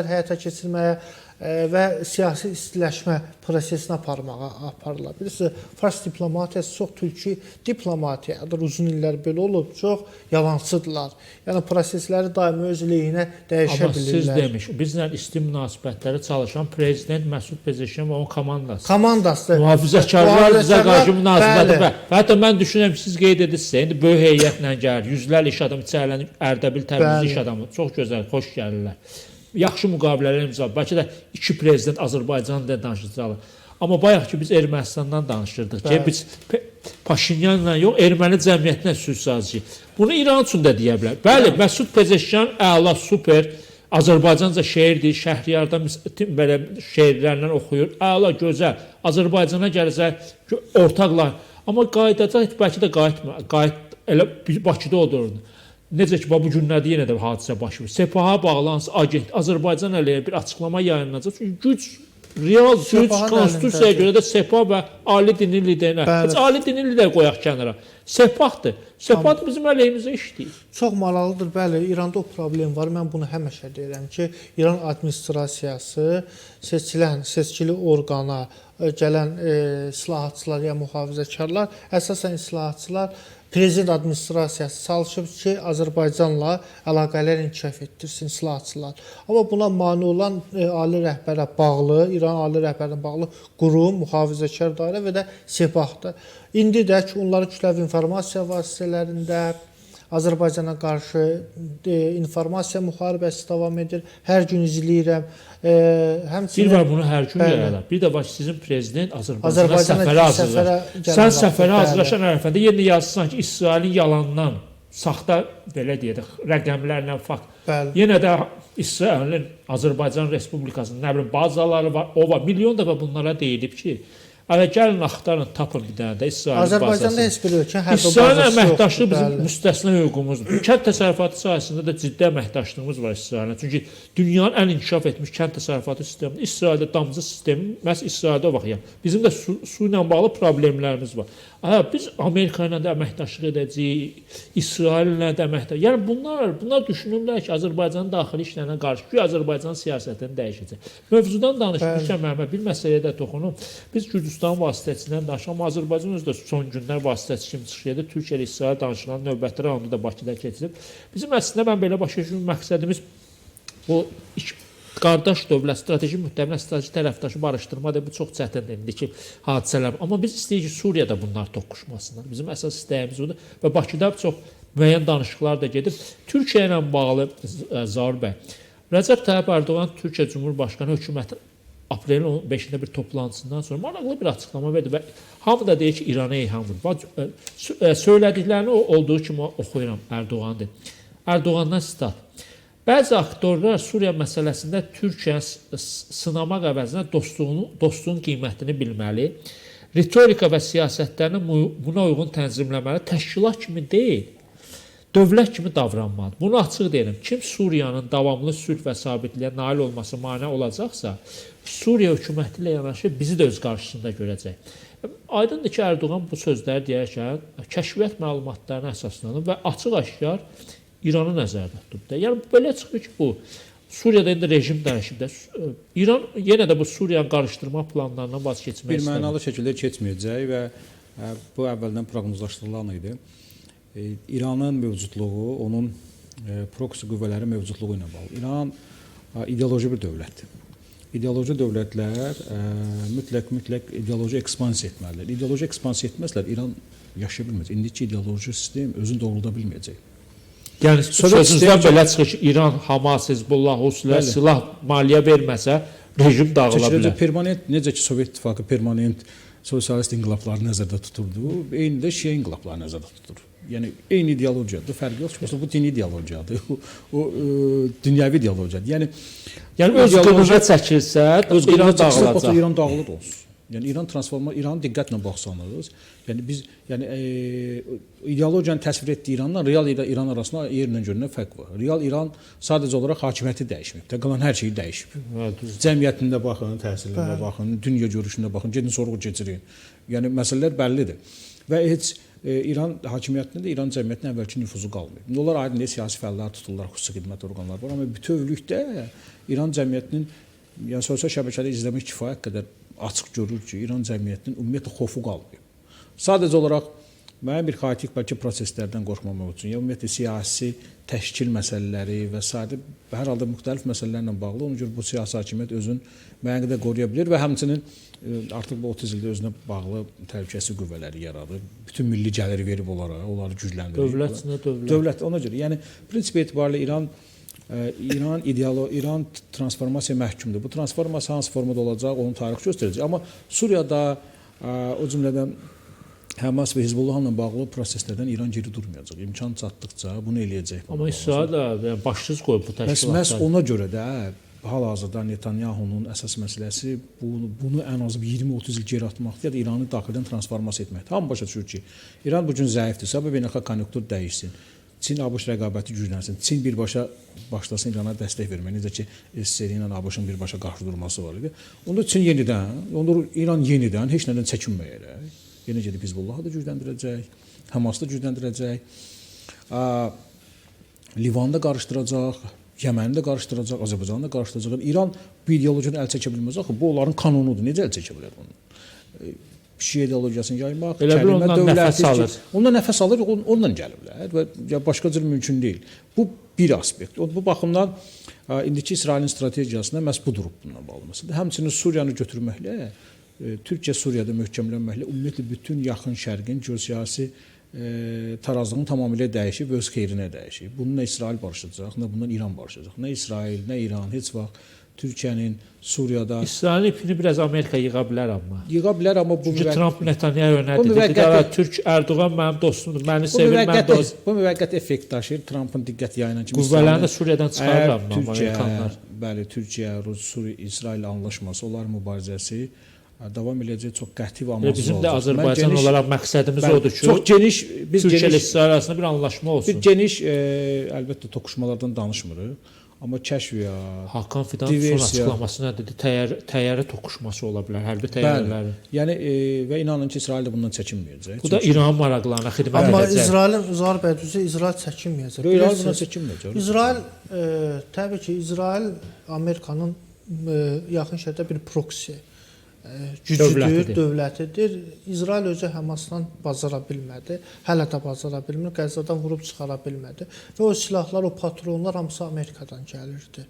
həyata keçirməyə və siyasi istiləşmə prosesinə aparırlar. Bilirsiniz, Fars diplomatiyası çox türki diplomatiyadır. Uzun illər belə olub, çox yalançıdırlar. Yəni prosesləri daimi öz lehinə dəyişə Amma bilirlər. siz demiş, bizlə isti münasibətləri çalışan prezident Məsud Pezeşkiyan və onun komandası. Komandası. Mühafizəkarlar bizə qarşı münasibəti bəli. və hətta mən düşünürəm ki, siz qeyd edirsiniz, indi böyük heyətlə gəlir, yüzlərlə iş adamı içərilənir, Ərdəbil, Təbriz iş adamı, çox gözəl, xoş gəlirlər. Yaxşı müqavilələr imzalanır. Bəlkə də iki prezident Azərbaycanla da danışacaqlar. Amma bayaq ki biz Ermənistandan danışırdıq ki, biz Paşinyanla yox, erməni cəmiyyətinə sülh sazişi. Bunu İran üçün də deyə bilər. Bəli, Məsud Pezeşkiyan əla, super, Azərbaycanca şeirdir, Şəhriyarda belə şeirlərlə oxuyur. Əla, gözəl. Azərbaycana gələcək ortaqlar. Amma qayıdacaq, bəlkə də elə Bakıda olurdu. Necə ki, bu günlərdə yenə də hadisə baş verir. Sepaha bağlansın, agent Azərbaycan əleyhinə bir açıqlama yayınlanacaq. Çünki güc real güc Sepahın konstitusiyaya əlindədir. görə də Sepah və ali dini liderinə. Bəli. Heç ali dini lider qoyaq kənara. Sepahdır. Sepah da bizim əleyhimizə işləyir. Çox maraqlıdır. Bəli, İranda o problem var. Mən bunu həmişə deyirəm ki, İran administrasiyası seçkili orqana gələn islahatçılar ya mühafizəkarlar, əsasən islahatçılar prezident administrasiyası çalışıb ki, Azərbaycanla əlaqələr inkişaf etdirsin islahatçılar. Amma buna mane olan ali rəhbərə bağlı, İran ali rəhbərinə bağlı qurum, mühafizəkar dairə və də Sepahdır. İndi də ki, onların kütləvi informasiya vasitələrində Azərbaycana qarşı informasiya müharibəsi davam edir. Hər gün izləyirəm. Bir var bunu hər gün yaralar. Bir də var sizin prezident Azərbaycana səfərə hazırlaşır. Sən səfərə hazırlaşan ərəfəndə yenə yazırsan ki, İsrailin yalandan, saxta belə deyək, rəqəmlərlə fakt. Bəli. Yenə də İsrailin Azərbaycan Respublikasının nə bilim bazaları var, o var. Milyon dəfə bunlara deyilib ki, hələ gəlin axtarın, tapın bir dənə də İsrailin bazası. Azərbaycanda heç bir ölkə hərbi İsrail bazası əməkdaşlığı bizim yoxdur, müstəsna hüququmuzdur. Kənd təsərrüfatı sahəsində də ciddi əməkdaşlığımız var İsraillə. Çünki dünyanın ən inkişaf etmiş kənd təsərrüfatı sistemində İsraildə damcı sistemi məhz İsraildə var. Yəni bizim də su ilə bağlı problemlərimiz var. Biz Amerika ilə də əməkdaşlıq edəcəyik, İsraillə də əməkdaşlıq. Yəni bunlar düşünürlər ki, Azərbaycanın daxili işlərinə qarşı ki, Azərbaycan siyasətini dəyişəcək. Mövzudan danışmışkən Məhəmməd bir məsələyə də toxunum. Biz Gürcüstan vasitəsindən danışaq, amma Azərbaycan özü də son günlər vasitəçi kimi çıxış edir. Türkiyə ilə İsrail danışılan növbəti raundu da Bakıda keçirilib. Bizim əslində mən belə başa düşdüyüm məqsədimiz bu qardaş dövlət, strateji müttəfiq, strateji tərəfdaşı barışdırmadır. Bu çox çətindir indiki hadisələr. Amma biz istəyirik ki, Suriyada bunlar toqquşmasınlar. Bizim əsas istəyimiz odur və Bakıda çox müəyyən danışıqlar da gedir. Türkiyə ilə bağlı Zaur bəy, Rəcəb Tayyip Ərdoğan Türkiyə Cümhurbaşqanı hökuməti aprelin 15-də bir toplantısından sonra maraqlı bir açıqlama verdi və hamı da deyir ki, İrana eyham vurur. Söylədiklərini olduğu kimi oxuyuram Ərdoğan'dır. Ərdoğan'dan sitat. Bəzi aktorlar Suriya məsələsində Türkiyəni sınamaq əvəzinə dostluğun qiymətini bilməli, ritorika və siyasətlərini buna uyğun tənzimləməli, təşkilat kimi deyil, dövlət kimi davranmalıdır. Bunu açıq deyirəm. Kim Suriyanın davamlı sülh və sabitliyə nail olması mane olacaqsa, Suriya hökuməti ilə yanaşı bizi də öz qarşısında görəcək. Aydındır ki, Ərdoğan bu sözləri deyərkən kəşfiyyat məlumatlarına əsaslanır və açıq-aşkar İranı nəzərdə tutub. Yəni belə çıxır ki, bu Suriyada indi rejim dəyişib. İran yenə də bu Suriyanı qarışdırma planlarından vaz keçmək istəmir. Bir mənalı şəkildə keçməyəcək və bu əvvəldən proqnozlaşdırılan idi. İranın mövcudluğu, onun proksi qüvvələri mövcudluğu ilə bağlı. İran ideoloji bir dövlətdir. İdeoloji dövlətlər mütləq ideoloji ekspansiya etməlidir. İdeoloji ekspansiya etməzlər, İran yaşaya bilməyəcək. İndiki ideoloji sistem özünü doğrulda bilməyəcək. Yəni sözünüzdən belə çıxır ki, İran, Hamas, Hizbullah, Huslər silah maliyyə verməsə, rejim dağıla bilər. Permanent, necə ki Sovet İttifaqı permanent sosialist inqilabları nəzərdə tuturdu, eyni də Şiə inqilabları nəzərdə tutur. Yəni eyni ideologiyadır, fərqi yox. Çünki bu dini ideologiyadır, o dünyəvi ideologiyadır. Yəni öz qılıca çəkilsə, İran dağılacaq. İran dağılır olsun. Yəni İranı diqqətlə baxsanız, yəni biz ideologiyanı təsvir etdiyi İranla real İran arasında yerlə görünən fərq var. Real İran sadəcə olaraq hakimiyyəti dəyişməyib, qalan hər şeyi dəyişib. Cəmiyyətində baxın, təhsilində baxın, dünya görüşündə baxın, gedin sorğu keçirin. Yəni məsələlər bəllidir. Və heç İran hakimiyyətində də İran cəmiyyətinə əvvəlki nüfuzu qalmayıb. Onlar aydın siyasi fəallar tuturlar, xüsusi xidmət orqanları var, amma bütövlükdə İran cəmiyyətinin yəni sosial şəbəkədə izləmək kifayət qədər açıq görür ki, İran cəmiyyətinin ümumiyyətlə xofu qalmıyor. Sadəcə olaraq müəyyən bir xaotik bəlkə proseslərdən qorxmamaq üçün, ya ümumiyyətlə siyasi təşkil məsələləri və s. hər halda müxtəlif məsələlərlə bağlı, ona görə bu siyasi hakimiyyət özünü müəyyən qədər qoruya bilir və həmçinin artıq bu 30 ildə özünə bağlı təhlükəsizlik qüvvələri yaradır. Bütün milli gəliri verib onları gücləndirir. Dövlət ona görə. Yəni prinsip etibarilə İran transformasiya məhkumdur. Bu transformasiya hansı formada olacaq, onun tarixi göstərəcək. Amma Suriyada o cümlədən Həmas və Hizbullahla bağlı proseslərdən İran geri durmayacaq. İmkan çatdıqca bunu eləyəcək. Amma İsrail də başsız qoyub bu təşkilatları. Məhz ona görə də hal-hazırda Netanyahunun əsas məsələsi bunu ən azı 20-30 il geri atmaqdır ya da İranı daxildən transformasiya etməkdir. Hamı başa düşür ki, İran bu gün zəifdirsə, beynəlxalq konjunktur dəyişsin. Çin-ABŞ rəqabəti güclənsin. Çin birbaşa başlasın İrana dəstək verməyə, necə ki SSR ilə ABŞ-ın birbaşa qarşı durması var idi. Onda Çin İran yenidən heç nədən çəkinməyərək, yenə gedib Hizbullahı da gücləndirəcək, Həması da gücləndirəcək, Livanı da qarışdıracaq, Yəməni də qarışdıracaq, Azərbaycanı da qarışdıracaq. İran bu ideologiyadan əl çəkə bilməz axı. Bu onların qanunudur. Necə əl çəkə bilər bunu? Şiə ideologiyasını yaymaq, kəlimə dövləti, ondan nəfəs alır, ondan gəliblər və başqa cür mümkün deyil. Bu bir aspekt. Bu baxımdan indiki İsrailin strategiyasında məhz bu durub bununla bağlı. Həmçinin Suriyanı götürməklə, Türkiyə Suriyada möhkəmlənməklə ümumiyyətlə bütün yaxın şərqin geosiyasi tarazlığını tamamilə dəyişib, öz xeyrinə dəyişib. Bunu nə İsrail barışacaq, nə bundan İran barışacaq. Nə İsrail, nə İran heç vaxt Türkiyənin Suriyada İsrailin ipini biraz Amerika yığa bilər amma. Yığa bilər amma bu çünki Trump Netanyahu önədir. Türk Erdoğan mənim dostumdur, məni sevir, mən dost. Bu müvəqqəti effekt daşıyır. Trumpın diqqət yayınan kimi qüvvələrini də Suriyadan çıxarırlar Amerikanlar. Bəli, Türkiyə, Suriya, İsrail anlaşması, onlar mübarizəsi davam edəcək, çox qəti və amansız olacaq. Bizim də Azərbaycan olaraq məqsədimiz odur ki, çox geniş Türkiyə ilə İsrail arasında bir anlaşma olsun. Bir geniş əlbəttə toqquşmalardan danışmırıq. Amma kəşf ya Hakan Fidanov son açıqlaması nə dedi? Təyyarə toqquşması ola bilər, hərbi təyyarələri. Yəni və inanın ki, İsrail də bundan çəkinməyəcək. Bu da İran maraqlarına xidmət edəcək. Amma İsrailin Zahir bəy düzü İsrail çəkinməyəcək. İran bundan çəkinməyəcək. İsrail təbii ki, İsrail Amerikanın yaxın şərqdə bir proksi gücüdür, dövlətidir. İsrail özü Həmasdan bacara bilmədi. Hələ də bacara bilmir. Qəzzadan vurub çıxara bilmədi. Və o silahlar, o patronlar hamısı Amerikadan gəlirdi.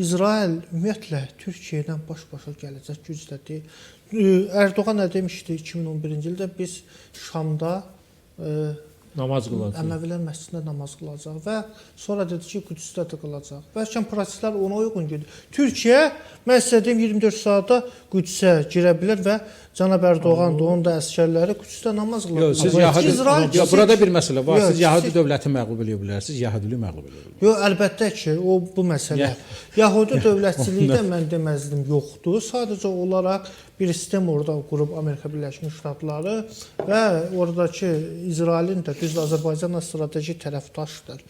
İsrail ümumiyyətlə Türkiyə ilə baş-başa gələcək gücdədir. Erdoğan nə demişdi 2011-ci ildə? Biz Şamda namaz qılacaq. Əməvilər məscidində namaz qılacaq və sonra dedi ki, Qüdsdə də qılacaq. Bəlkə proseslər ona uyğun gedir. Türkiyə, mən sizə deyim, 24 saatda Qüdsə girə bilər və cənab Erdoğan da onun da əsgərləri Qüdsdə namaz qılacaq. Burada bir məsələ var. Siz Yəhudi dövləti məğlub edə bilərsiniz, Yəhudiliyi məğlub edə bilərsiniz. Yox, əlbəttə ki, bu məsələ. Yəhudi dövlətçiliyi də mən deməzdim yoxdur. Sadəcə olaraq bir sistem orada qurub Amerika Birləşmiş Ştatları və oradakı İsrailin də düzdür Azərbaycanla strateji tərəfdaşdır.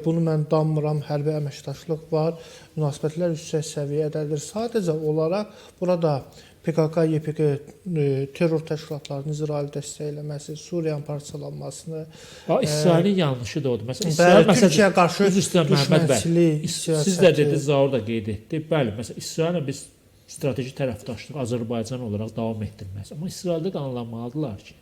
Bunu mən danmıram, hərbi əməkdaşlıq var, münasibətlər yüksək səviyyədədir. Sadəcə olaraq burada PKK, YPG terror təşkilatlarının İsrail dəstəkləməsi, Suriyanın parçalanmasını, İsrailin yanlışı da odur. Məsələn, Türkiyəyə qarşı düşmənçilik, siz də dediniz, Zaur da qeyd etdi. Bəli, məsələn, İsraillə biz strateji tərəfdaşlıq Azərbaycan olaraq davam etdirməz. Amma İsraildə də anlamalıdırlar ki,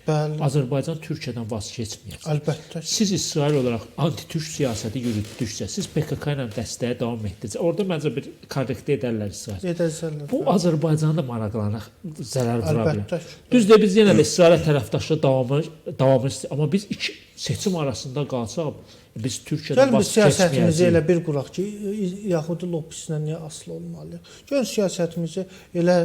Azərbaycan Türkiyədən vaz keçməyəcək. Əlbəttə. Siz İsrail olaraq anti-türk siyasəti yürütdüksə, siz PKK ilə dəstəyə davam etdikcə, orada məncə bir korrektə edərlər İsrail. Edəcəklər. Bu Azərbaycanın da maraqlarına zərər vura bilər. Düzdür, biz yenə də İsrailə tərəfdaşlıq davamı istəyirik. Amma biz iki seçim arasında qalsaq, biz Türkiyədən vaz keçməyəcəyik. Siyasətimizi elə bir quraq ki, Yahudi lobbisindən niyə asılı olmalıyıq? Görün siyasətimizi elə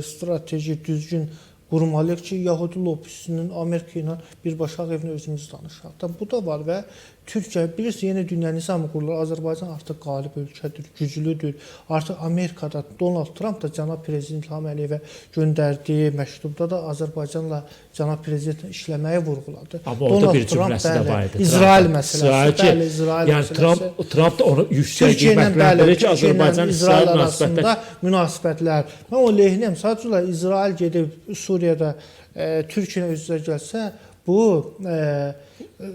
strateji, düzgün qurmalıyıq ki, Yahudi lobbisinin Amerika ilə birbaşa evini özümüz danışaq. Bu da var və Türkiyə, bilirsiniz, yeni dünya nizamı qurulur. Azərbaycan artıq qalib ölkədir, güclüdür. Artıq Amerikada Donald Trump da cənab prezident İlham Əliyevə göndərdiyi məktubda da Azərbaycanla cənab prezident işləməyi vurğuladı. Amma orada bir cümləsi də var idi. İsrail məsələsi, İsrail məsələsi. Trump da onu yüksək qiymətləndirir ki, Azərbaycan İsrail arasında münasibətlər. Mən o lehinəm. Sadəcə İsrail gedib Suriyada Türkiyə üzrə gəlsə, bu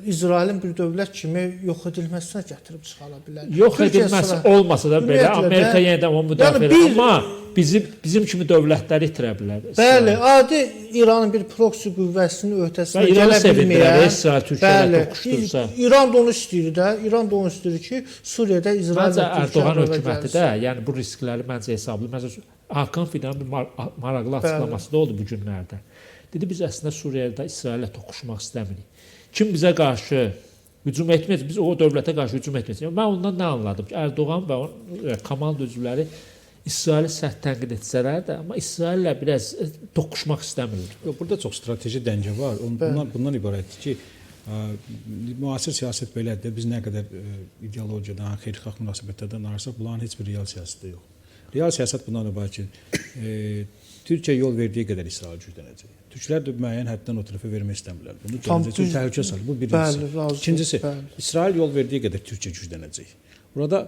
İsrailin bir dövlət kimi yox edilməsinə gətirib çıxara bilər. Yox edilməsi olmasa da belə Amerika yenə də onu müdafiə edir. Amma bizim kimi dövlətləri itirə bilər. Bəli, adi İranın bir proksi qüvvəsinin öhdəsinə gələ bilməyən İsrail Türkiyədə toqquşdursa. İran da onu istəyir də, İran da onu istəyir ki, Suriyada İsrail və Erdoğan hökuməti də, yəni bu riskləri məncə hesablı. Məsələn, Hakan Fidanın bir maraqlı açıqlaması da oldu bu günlərdə. Dedi, biz əslində Suriyada İsraillə toqquşmaq istəmirik. Kim bizə qarşı hücum etməyəcək, biz o dövlətə qarşı hücum etməyəcək. Mən ondan nə anladım ki, Erdoğan və onun komanda üzvləri İsraili sərt tənqid etsələr də, amma İsraillə biraz toqquşmaq istəmirlər. Yox, burada çox strateji dəngə var. Bundan ibarətdir ki, müasir siyasət belədir. Biz nə qədər ideologiyadan, xeyirxah münasibətlərdən danışsaq, bunların heç bir real siyasəti yox. Real siyasət bundan ibarət ki, Türkiyə yol verdiyi qədər İsrail güclənəcək. Türklər də müəyyən həddən o tərəfə vermək istəmirlər. Bunu gələcək üçün təhlükə salır. Bu birincisi. Bəli, İkincisi, bəli. İsrail yol verdiyi qədər Türkiyə güclənəcək. Burada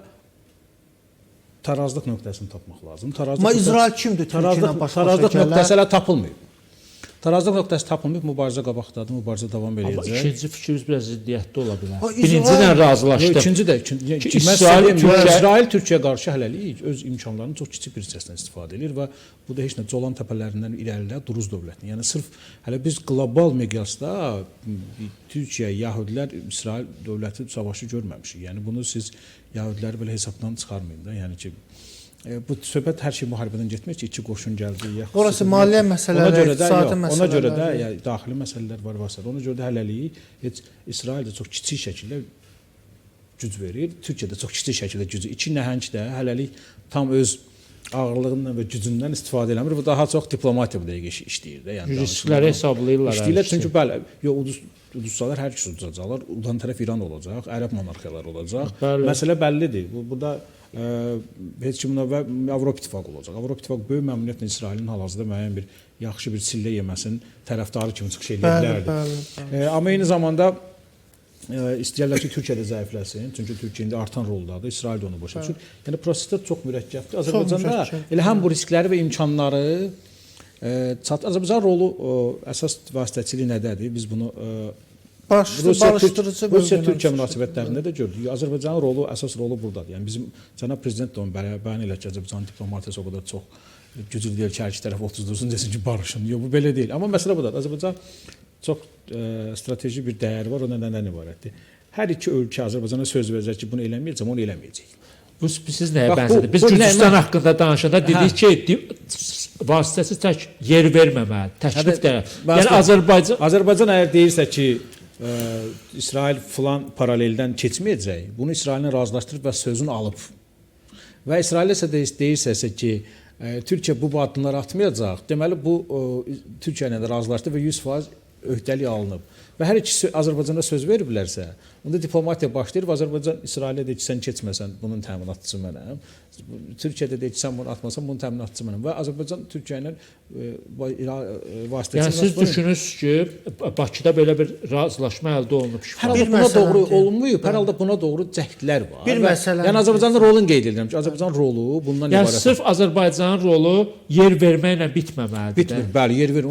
tarazlıq nöqtəsini tapmaq lazım. Amma İsrail kimdir? Tarazlıq nöqtəsi hələ tapılmayıb. Tarazlıq nöqtəsi tapılmayıb, mübarizə qabaqdadır, mübarizə davam Amma edəcək. ikinci fikriniz biraz ziddiyyətli ola bilər. Ha, Birinci ilə razılaşdım. İkinci də, İsrail Türkiyəyə qarşı hələlik öz imkanlarının çox kiçik bir hissəsindən istifadə edir və bu da heç nə Colan təpələrindən irəlidə Duruz dövlətinin. Yəni sırf hələ biz qlobal miqyasda Türkiyə, Yəhudilər, İsrail dövləti savaşı görməmişik. Yəni bunu siz Yəhudiləri belə hesabdan çıxarmayın da. Yəni ki bu söhbət hər şey müharibədən getmir ki, iki qoşun gəldi. Orası maliyyə məsələləri, iqtisadi məsələlər. Ona görə də yəni, daxili məsələlər var varsa. Ona görə də hələlik heç İsrail də çox kiçik şəkildə güc verir. Türkiyə də çox kiçik şəkildə gücü. İki nəhəng də hələlik tam öz ağırlığından və gücündən istifadə eləmir. Bu daha çox diplomatiya bu dəqiqə işləyir də. Yəni riskləri hesablayırlar. İşləyirlər çünki bəli, uduzsalar hər kəs uduzacaqlar. Udan tərəf İran olacaq, ərəb monarxiyaları olacaq. Bəli. Məsələ bəllidir. Bu da heç kimin və Avropa İttifaqı olacaq. Avropa İttifaqı böyük məmnuniyyətlə İsrailin hal-hazırda müəyyən bir yaxşı bir sillə yeməsinin tərəfdarı kimi çıxış edə bilərdi. Amma eyni zamanda istəyirlər ki, Türkiyə də zəifləsin. Çünki Türkiyə indi artan roldadır. İsrail də onu başa düşür. Yəni proseslər çox mürəkkəbdir. Azərbaycanda elə həm bu riskləri və imkanları Azərbaycan rolu əsas vasitəçiliyi nədədir? Biz bunu Rusiya-Türkiyə münasibətlərində də gördük. Azərbaycanın rolu, əsas rolu buradadır. Yəni bizim cənab prezident də onu bəyan elə ki, Azərbaycan diplomatiyası o qədər çox güclü deyil ki, hər iki tərəf 30 dursun desin ki, barışın. Yox, bu belə deyil. Amma məsələ budadır. Azərbaycan çox strateji bir dəyəri var. O nədən ibarətdir? Hər iki ölkə Azərbaycana söz verəcək ki, bunu eləməyəcəm, onu eləməyəcək. Bu siz nəyə bənzədir? Biz Gürcüstan haqqında danışanda dedik ki, vasitəsiz tək yer verməməli, təklif də. Yəni Azərbaycan əgər deyirsə ki, İsrail filan paraleldən keçməyəcək, bunu İsraillə razılaşdırıb və sözünü alıb. Və İsrail isə deyirsə ki, Türkiyə bu addımları atmayacaq, deməli bu Türkiyə ilə də razılaşdı və 100% öhdəlik alınıb. Və hər ikisi Azərbaycana söz veriblərsə, onda diplomatiya başlayır və Azərbaycan İsrailə deyir ki, sən keçməsən, bunun təminatçısı mənəm. Türkiyədə deyir ki, sən bunu atmasan, bunun təminatçısı mənəm. Və Azərbaycan Türkiyə ilə vasitəçi. Yəni siz düşünürsünüz ki, Bakıda belə bir razılaşma əldə olunub. Hər halda buna doğru olunmayıb, hər halda buna doğru cəhdlər var. Bir məsələ. Yəni Azərbaycanın rolunu qeyd edirəm ki, Azərbaycanın rolu bundan ibarət. Yəni sırf Azərbaycanın rolu yer verməklə bitməməlidir. Bitmir, bəli, yer verir.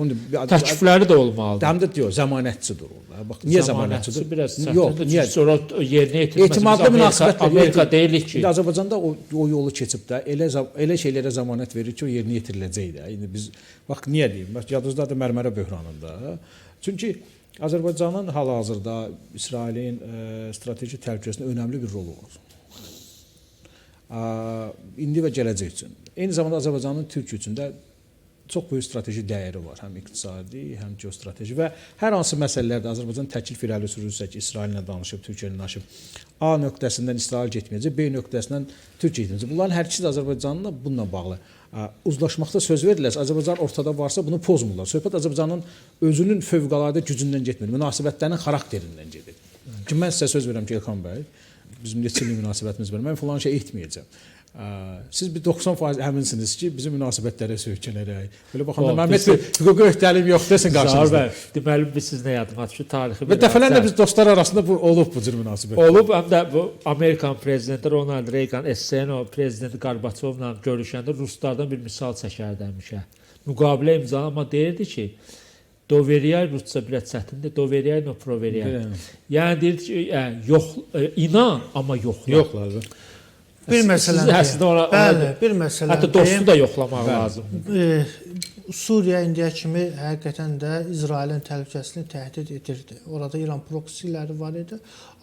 Təklifləri də olmalıdır. Həm də deyir, zəmanətçidir o. Bax, niyə zəmanətçidir? Biraz yox, niyə? Sonra yerinə yetirməsi. Etimadlı münasibətlər Amerika deyilik ki. İndi Azərbaycanda o yolu keçib də elə şeylərə zəmanət verir ki, o yerinə yetiriləcək də. İndi biz bax niyə deyim? Bax yadınızdadır Mərmərə böhranında. Çünki Azərbaycanın hal-hazırda İsrailin strateji təhlükəsində önəmli bir rolu var. İndi və gələcək üçün. Eyni zamanda Azərbaycanın Türkiyə üçün də çox böyük strateji dəyəri var, həm iqtisadi, həm geostrateji və hər hansı məsələlərdə Azərbaycan təklif irəli sürürsə ki, İsraillə danışıb, Türkiyə ilə danışıb, A nöqtəsindən İsrail getməyəcək, B nöqtəsindən Türkiyə getməyəcək. Bunların hər ikisi də Azərbaycanla bununla bağlı uzlaşmaqda söz verirlər. Azərbaycan ortada varsa bunu pozmurlar. Söhbət Azərbaycanın özünün fövqəladə gücündən getmir, münasibətlərinin xarakterindən gedir. Ki mən sizə söz verirəm ki, Elxan bəy, bizim neçə illik münasibətimiz var. Mən falan şey etməyəcəm. Siz bir 90% əminsiniz ki, bizim münasibətlərə söykənərək. Belə baxanda Məhəmməd bəy, hüquqi öhdəliyim yox desin qarşınızda. Deməli biz siz nə yadıma düşür tarixi. Və dəfələrlə biz dostlar arasında bu olub bu cür münasibət. Olub, həm də bu Amerikan prezidenti Ronald Reagan SSR-in o prezidenti Qarbaçovla görüşəndə ruslardan bir misal çəkərdi həmişə. Müqavilə imzalama deyirdi ki, Doveriyay rusca biraz çətindir. Doveriyay no proveriyay. Yəni deyirdi ki, yox, inan, amma yoxla. Yoxlar. Bir məsələ. Bəli, bir məsələ. Hətta dostu da yoxlamaq lazımdır. Suriya indiyə kimi həqiqətən də İsrailin təhlükəsini təhdid edirdi. Orada İran proksiləri var idi.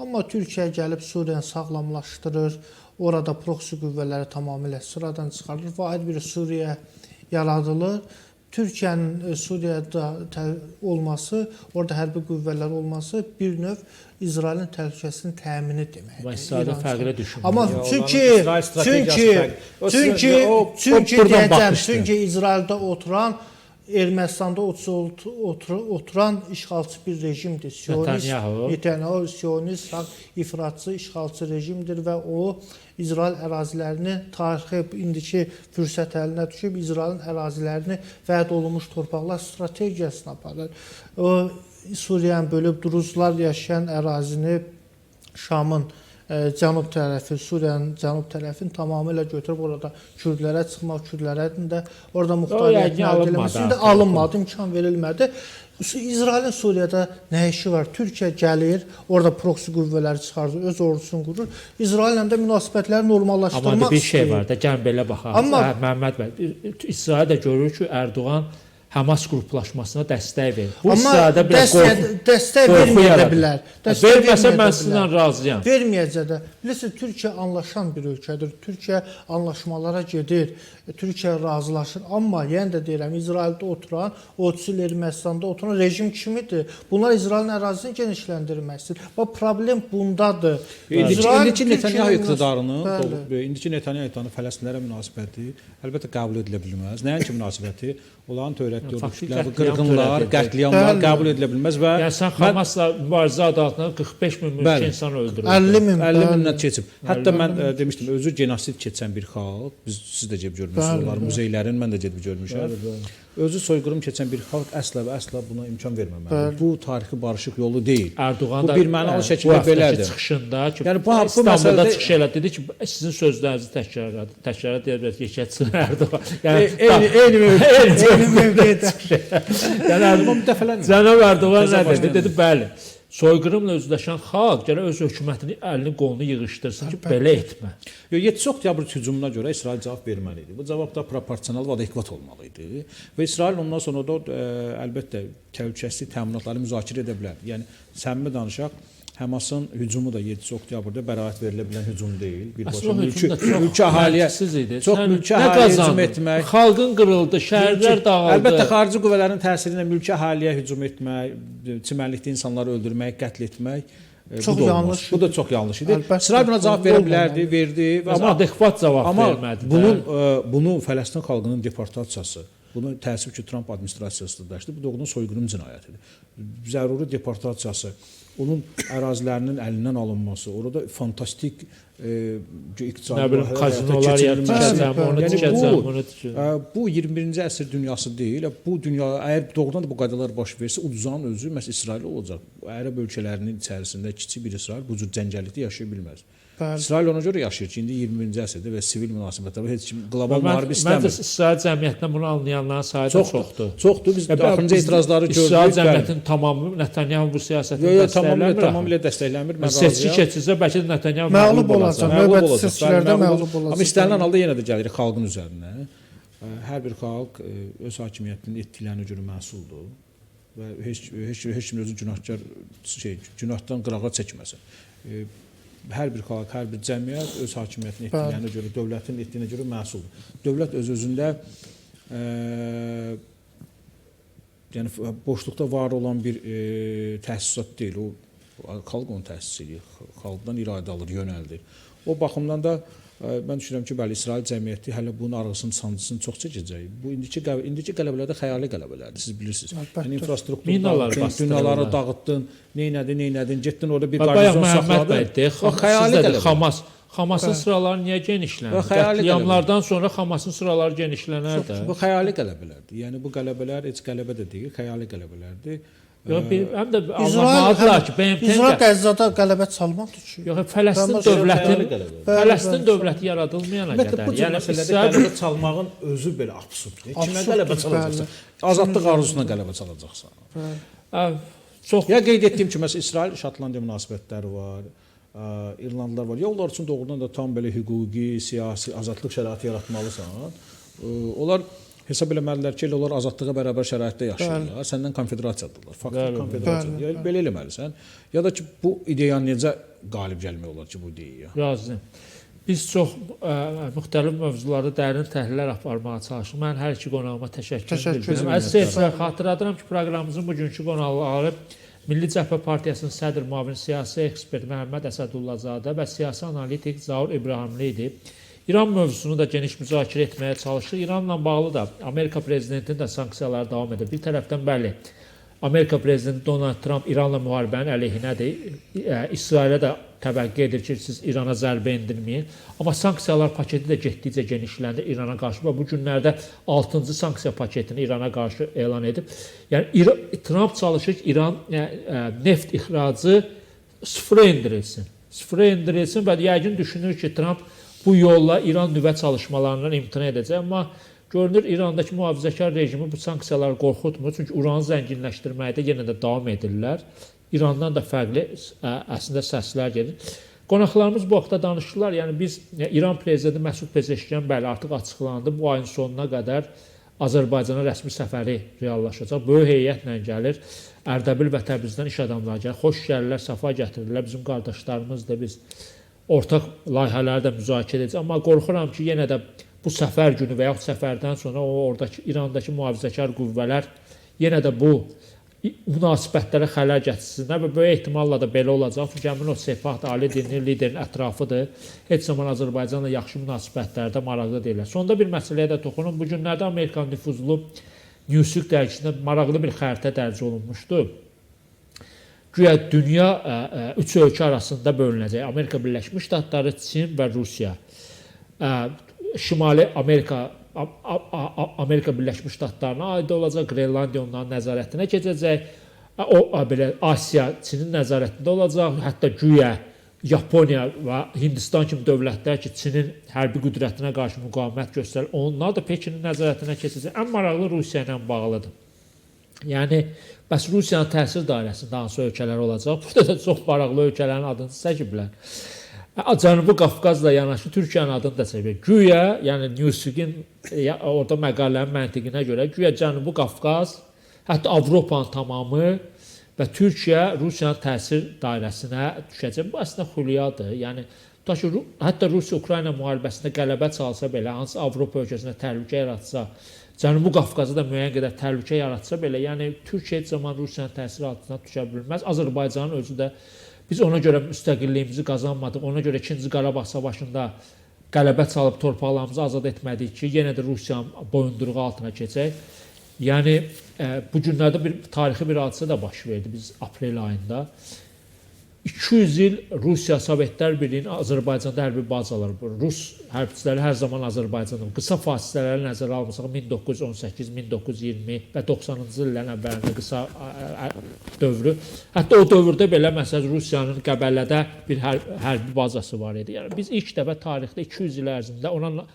Amma Türkiyə gəlib Suriyanı sağlamlaşdırır. Orada proksi qüvvələri tamamilə sıradan çıxarılır. Vahid bir Suriya yaradılır. Türkiyənin Suriyada olması, orada hərbi qüvvələr olması bir növ İsrailin təhlükəsinin təmini deməkdir. Və İsrailin fərqinə düşünmür. Amma çünki İsraildə oturan Ermənistanda oturan işğalçı bir rejimdir. Netanyahu Siyonist, sağ ifratçı işğalçı rejimdir və o İsrail ərazilərini tarixi indiki fürsət əlinə düşüb İsrailin ərazilərini vəd olunmuş torpaqlar strategiyasına aparır. O Suriyanı bölüb Druzlar yaşayan ərazini Şamın cənub tərəfi, Suriyanın cənub tərəfini tamamilə götürüb orada Kürdlərə çıxmaq, Kürdlərin də orada muxtariyyətini əldə etməsi alınmadı, imkan verilmədi. İsrailin Suriyada nə işi var? Türkiyə gəlir, orada proksi qüvvələri çıxardır, öz ordusunu qurur. İsraillə də münasibətləri normallaşdırmaq istəyir. Amma bir şey var da, gəlin belə baxaq. Məhəmməd bəy, İsrail də görür ki, Erdoğan Hamas qruplaşmasına dəstək verir. Bu İsraildə biraz dəstək verməyə də bilər. Verməsə mən sizinlə razıyam. Verməyəcək də. Bilirsiniz, Türkiyə anlaşan bir ölkədir. Türkiyə anlaşmalara gedir. Türkiyə razılaşır. Amma yenə də deyirəm, İsraildə oturan, Oçil Ermənistanda oturan rejim kimidir. Bunlar İsrailin ərazisini genişləndirmək istəyir. Bax, problem bundadır. İndiki Netanyahu iqtidarının, indiki Netanyahu iqtidarının Fələstinlərə münasibəti əlbəttə qəbul edilə bilməz. Nəinki münasibəti? Onların törətdiyi qırğınlar, qətliamlar qəbul edilə bilməz və yəni sən Hamasla mübarizə adı altında 45 min mülki insan öldürüldü. 50 mindən keçib. Hətta mən demişdim, özü genosid keçən bir xalq, siz də gedib görmüsünüz, onların muzeylərini mən də gedib görmüşəm. Özü soyqırım keçən bir xalq əsla və əsla buna imkan verməməlidir. Bu tarixi barışıq yolu deyil. Erdoğan da bu bir mənalı şəkildə belədir. Çıxışında ki, yəni bu İstanbulda çıxış elədi, dedi ki, sizin sözlərinizi təkrar edir, keçsin Erdoğan. Yəni eyni mövqedə. Yəni Erdoğan dəfələrlə Cənab Erdoğan nə dedi? Dedi, bəli. Soyqırımla üzləşən xalq gərək öz hökumətini əlini qolunu yığışdırsın ki, belə etmə. 7 oktyabr hücumuna görə İsrail cavab verməli idi. Bu cavab da proporsional və adekvat olmalı idi. Və İsrail ondan sonra da əlbəttə təhlükəsizlik təminatları müzakirə edə bilər. Yəni səmimi danışaq, Həmasın hücumu da 7 oktyabrda bəraət verilə bilən hücum deyil. Birbaşa mülki əhaliyə çox mülki əhaliyə hücum etmək, xalqın qırıldı, şəhərlər dağıldı. Əlbəttə xarici qüvvələrin təsiri ilə mülki əhaliyə hücum etmək, çimərlikdə insanları öldürmək, qətl etmək çox yanlış. Bu da çox yanlış idi. İsrail buna cavab verə bilərdi, verdi, amma adekvat cavab vermədi. Bunu Fələstin xalqının deportasiyası, bunu təəssüf ki, Trump administrasiyası da daşıdı. Bu doğrudan soyqırım cinayətidir. Zəruri deportasiyası, onun ərazilərinin əlindən alınması, orada fantastik iqtisadi kazinolar yaradılacaq, onu tikəcək, bunu tikəcək. Bu 21-ci əsr dünyası deyil. Bu dünya əgər doğrudan da bu qaydalar baş versə, uduzan özü məhz İsrail olacaq. Ərəb ölkələrinin içərisində kiçik bir İsrail bu cür cəngəllikdə yaşaya bilməz. İsrail ona görə yaşayır ki, indi 20-ci əsrdə və sivil münasibətlər heç kim qlobal müharibə istəmir. Məncə İsrail cəmiyyətindən bunu anlayanların sayı da çoxdur. Çoxdur. Biz axırıncı etirazları gördük. İsrail cəmiyyətinin tamamı Netanyahu bu siyasətini dəstəkləmir. Tamamilə dəstəkləmir. Mən seçki keçirsə bəlkə də Netanyahu məğlub olacaq. Növbəti seçkilərdə məğlub olacaq. Amma istənilən halda yenə də gəlirik xalqın üzərinə. Hər bir xalq öz hakimiyyətinin etdiklərinə görə məsuldur və heç kim özü günahdan qırağa çəkməsin. Hər bir xalq, hər bir cəmiyyət öz hakimiyyətinin etdiklərinə görə, dövlətin etdiyinə görə məsuldur. Dövlət öz-özündə yəni boşluqda var olan bir təsisat deyil. O xalq onu təsis edir, xalqdan iradə alır, yönəldir. O baxımdan da mən düşünürəm ki, bəli, İsrail cəmiyyəti hələ bunun arğısını, sancısını çox çəkəcək. Bu indiki qələbələrdə xəyali qələbələrdir, siz bilirsiniz. Yəni infrastruktur binaları dağıtdın, neynədin, getdin orada bir qarnizon saxladın. O xəyali qələbələr. Hamasın sıraları niyə genişlənir? Qətliamlardan sonra Hamasın sıraları genişlənər də. Bu xəyali qələbələrdir. Yəni bu qələbələr heç qələbə də deyil, xəyali qələbələrdir. Yox, həm də anlamalıdırlar ki, İsrail Qəzzada qələbə çalmaqdır ki. Yox, Fələstin dövləti yaradılmayana qədər. Yəni qələbə çalmağın özü belə absurddur. Kimə qələbə çalacaqsan? Azadlıq arzusuna qələbə çalacaqsan. Ya qeyd etdiyim kimi məsələn İsrail Şotlandiya münasibətləri var. İrlandalılar var. Ya onlar üçün doğrudan da tam belə hüquqi, siyasi azadlıq şəraiti yaratmalısan. Onlar hesab eləməlilər ki, onlar azadlığa bərabər şəraitdə yaşayırlar. Səndən konfederasiyadırlar. Faktiki konfederasiyadır. Belə eləməlisən. Ya da ki, bu ideya necə qalib gəlmək olar ki, bu ideya? Razıyam. Biz çox müxtəlif mövzularda dərin təhlillər aparmağa çalışdıq. Mən hər iki qonağıma təşəkkür edirəm. Əziz xatırladıram ki, proqramımızın bugünkü qonaqları Milli Cəbhə Partiyasının sədr müavin siyasi ekspert Məhəmməd Əsədullazadə və siyasi analitik Zaur İbrahimli idi. İran mövzusunu da geniş müzakirə etməyə çalışdıq. İranla bağlı da Amerika prezidentinin də sanksiyaları davam edir. Bir tərəfdən bəli, Amerika prezidenti Donald Trump İranla müharibənin əleyhinədir. İsrailə də təvəqqə edir ki, siz İrana zərbə endirməyin. Amma sanksiyalar paketi də getdikcə genişləndir İrana qarşı və bu günlərdə 6-cı sanksiya paketini İrana qarşı elan edib. Yəni Trump çalışır ki, İran neft ixracı sıfıra endirilsin. Sıfıra endirilsin və yəqin düşünür ki, Trump bu yolla İran nüvə çalışmalarından imtina edəcək. Amma görünür İrandakı mühafizəkar rejimi bu sanksiyaları qorxutmur. Çünki uranı zənginləşdirməkdə yenə də davam edirlər. İrandan da fərqli əslində səslər gedir. Qonaqlarımız bu haqda danışdılar. Yəni biz İran prezidenti Məsud Pezeşkiyan bəli artıq açıqlandı. Bu ayın sonuna qədər Azərbaycana rəsmi səfəri reallaşacaq. Böyük heyətlə gəlir. Ərdəbil və Təbrizdən iş adamları gəlir. Xoş gəlirlər, səfa gətirirlər. Bizim qardaşlarımızdır. Biz ortaq layihələri də müzakirə edəcəyik. Amma qorxuram ki, yenə də bu səfər günü və yaxud səfərdən sonra oradakı İrandakı mühafizəkar qüvvələr yenə də bu münasibətlərə xələl gətirsinlər və böyük ehtimalla da belə olacaq. Çünki həmin o Sepah ali dini liderin ətrafıdır. Heç zaman Azərbaycanla yaxşı münasibətlərdə maraqlı deyirlər. Sonda bir məsələyə də toxunum. Bu günlərdə Amerikan nüfuzlu Newsweek dərgisində maraqlı bir xəritə dərc olunmuşdu. Güya dünya 3 ölkə arasında bölünəcək. Amerika Birləşmiş Ştatları, Çin və Rusiya. Şimali Amerika Birləşmiş Ştatlarına aid olacaq, Qrenlandiya onların nəzarətinə keçəcək. Belə Asiya Çinin nəzarətində olacaq. Hətta güya Yaponiya və Hindistan kimi dövlətlər ki, Çinin hərbi qüdrətinə qarşı müqavimət göstərir, onlar da Pekinin nəzarətinə keçəcək. Ən maraqlı Rusiya ilə bağlıdır. Yəni, bəs Rusiyanın təsir dairəsində hansı ölkələr olacaq? Burada da çox maraqlı ölkələrin adını çəkiblər. Cənubi Qafqazla yanaşı Türkiyənin adını da çəkiblər. Güya, yəni Newsweek-in orada məqalənin məntiqinə görə, güya Cənubi Qafqaz, hətta Avropanın tamamı və Türkiyə Rusiyanın təsir dairəsinə düşəcək. Bu əslində xülyadır. Yəni, hətta Rusiya-Ukrayna müharibəsində qələbə çalsa belə, hansı Avropa ölkəsində təhlükə yaratsa, Cənubi Qafqazda da müəyyən qədər təhlükə yaratsa belə, yəni Türkiyə heç zaman Rusiyanın təsiri altına düşə bilməz. Azərbaycanın özü də biz ona görə müstəqilliyimizi qazanmadıq, ona görə 2-ci Qarabağ savaşında qələbə çalıb torpaqlarımızı azad etmədik ki, yenə də Rusiyanın boyunduruğu altına keçək. Yəni, bu günlərdə bir tarixi bir hadisə də baş verdi biz aprel ayında. 200 il Rusiya Sovetlər Birliyinin Azərbaycanda hərbi bazaları, Rus hərbçiləri hər zaman Azərbaycanda, qısa fasilələri nəzərə almasaq 1918, 1920 və 90-cı illərin əvvəlində qısa dövrü. Hətta o dövrdə belə məsələn Rusiyanın Qəbələdə bir hərbi bazası var idi. Yəni biz ilk dəfə tarixdə 200 il ərzində ona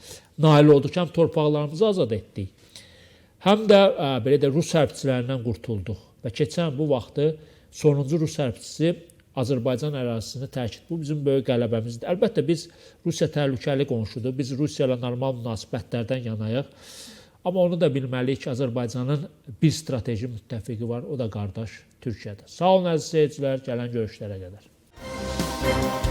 nail olduq, həm torpaqlarımızı azad etdik, həm də belə də Rus hərbçilərindən qurtulduq və keçən bu vaxtı sonuncu Rus hərbçisi Azərbaycan ərazisini tərk etdi. Bu bizim böyük qələbəmizdir. Əlbəttə biz Rusiya təhlükəli qonşudur. Biz Rusiya ilə normal münasibətlərdən yanayıq. Amma onu da bilməliyik ki, Azərbaycanın bir strateji müttəfiqi var, o da qardaş Türkiyədir. Sağ olun əziz seyircilər, gələn görüşlərə qədər.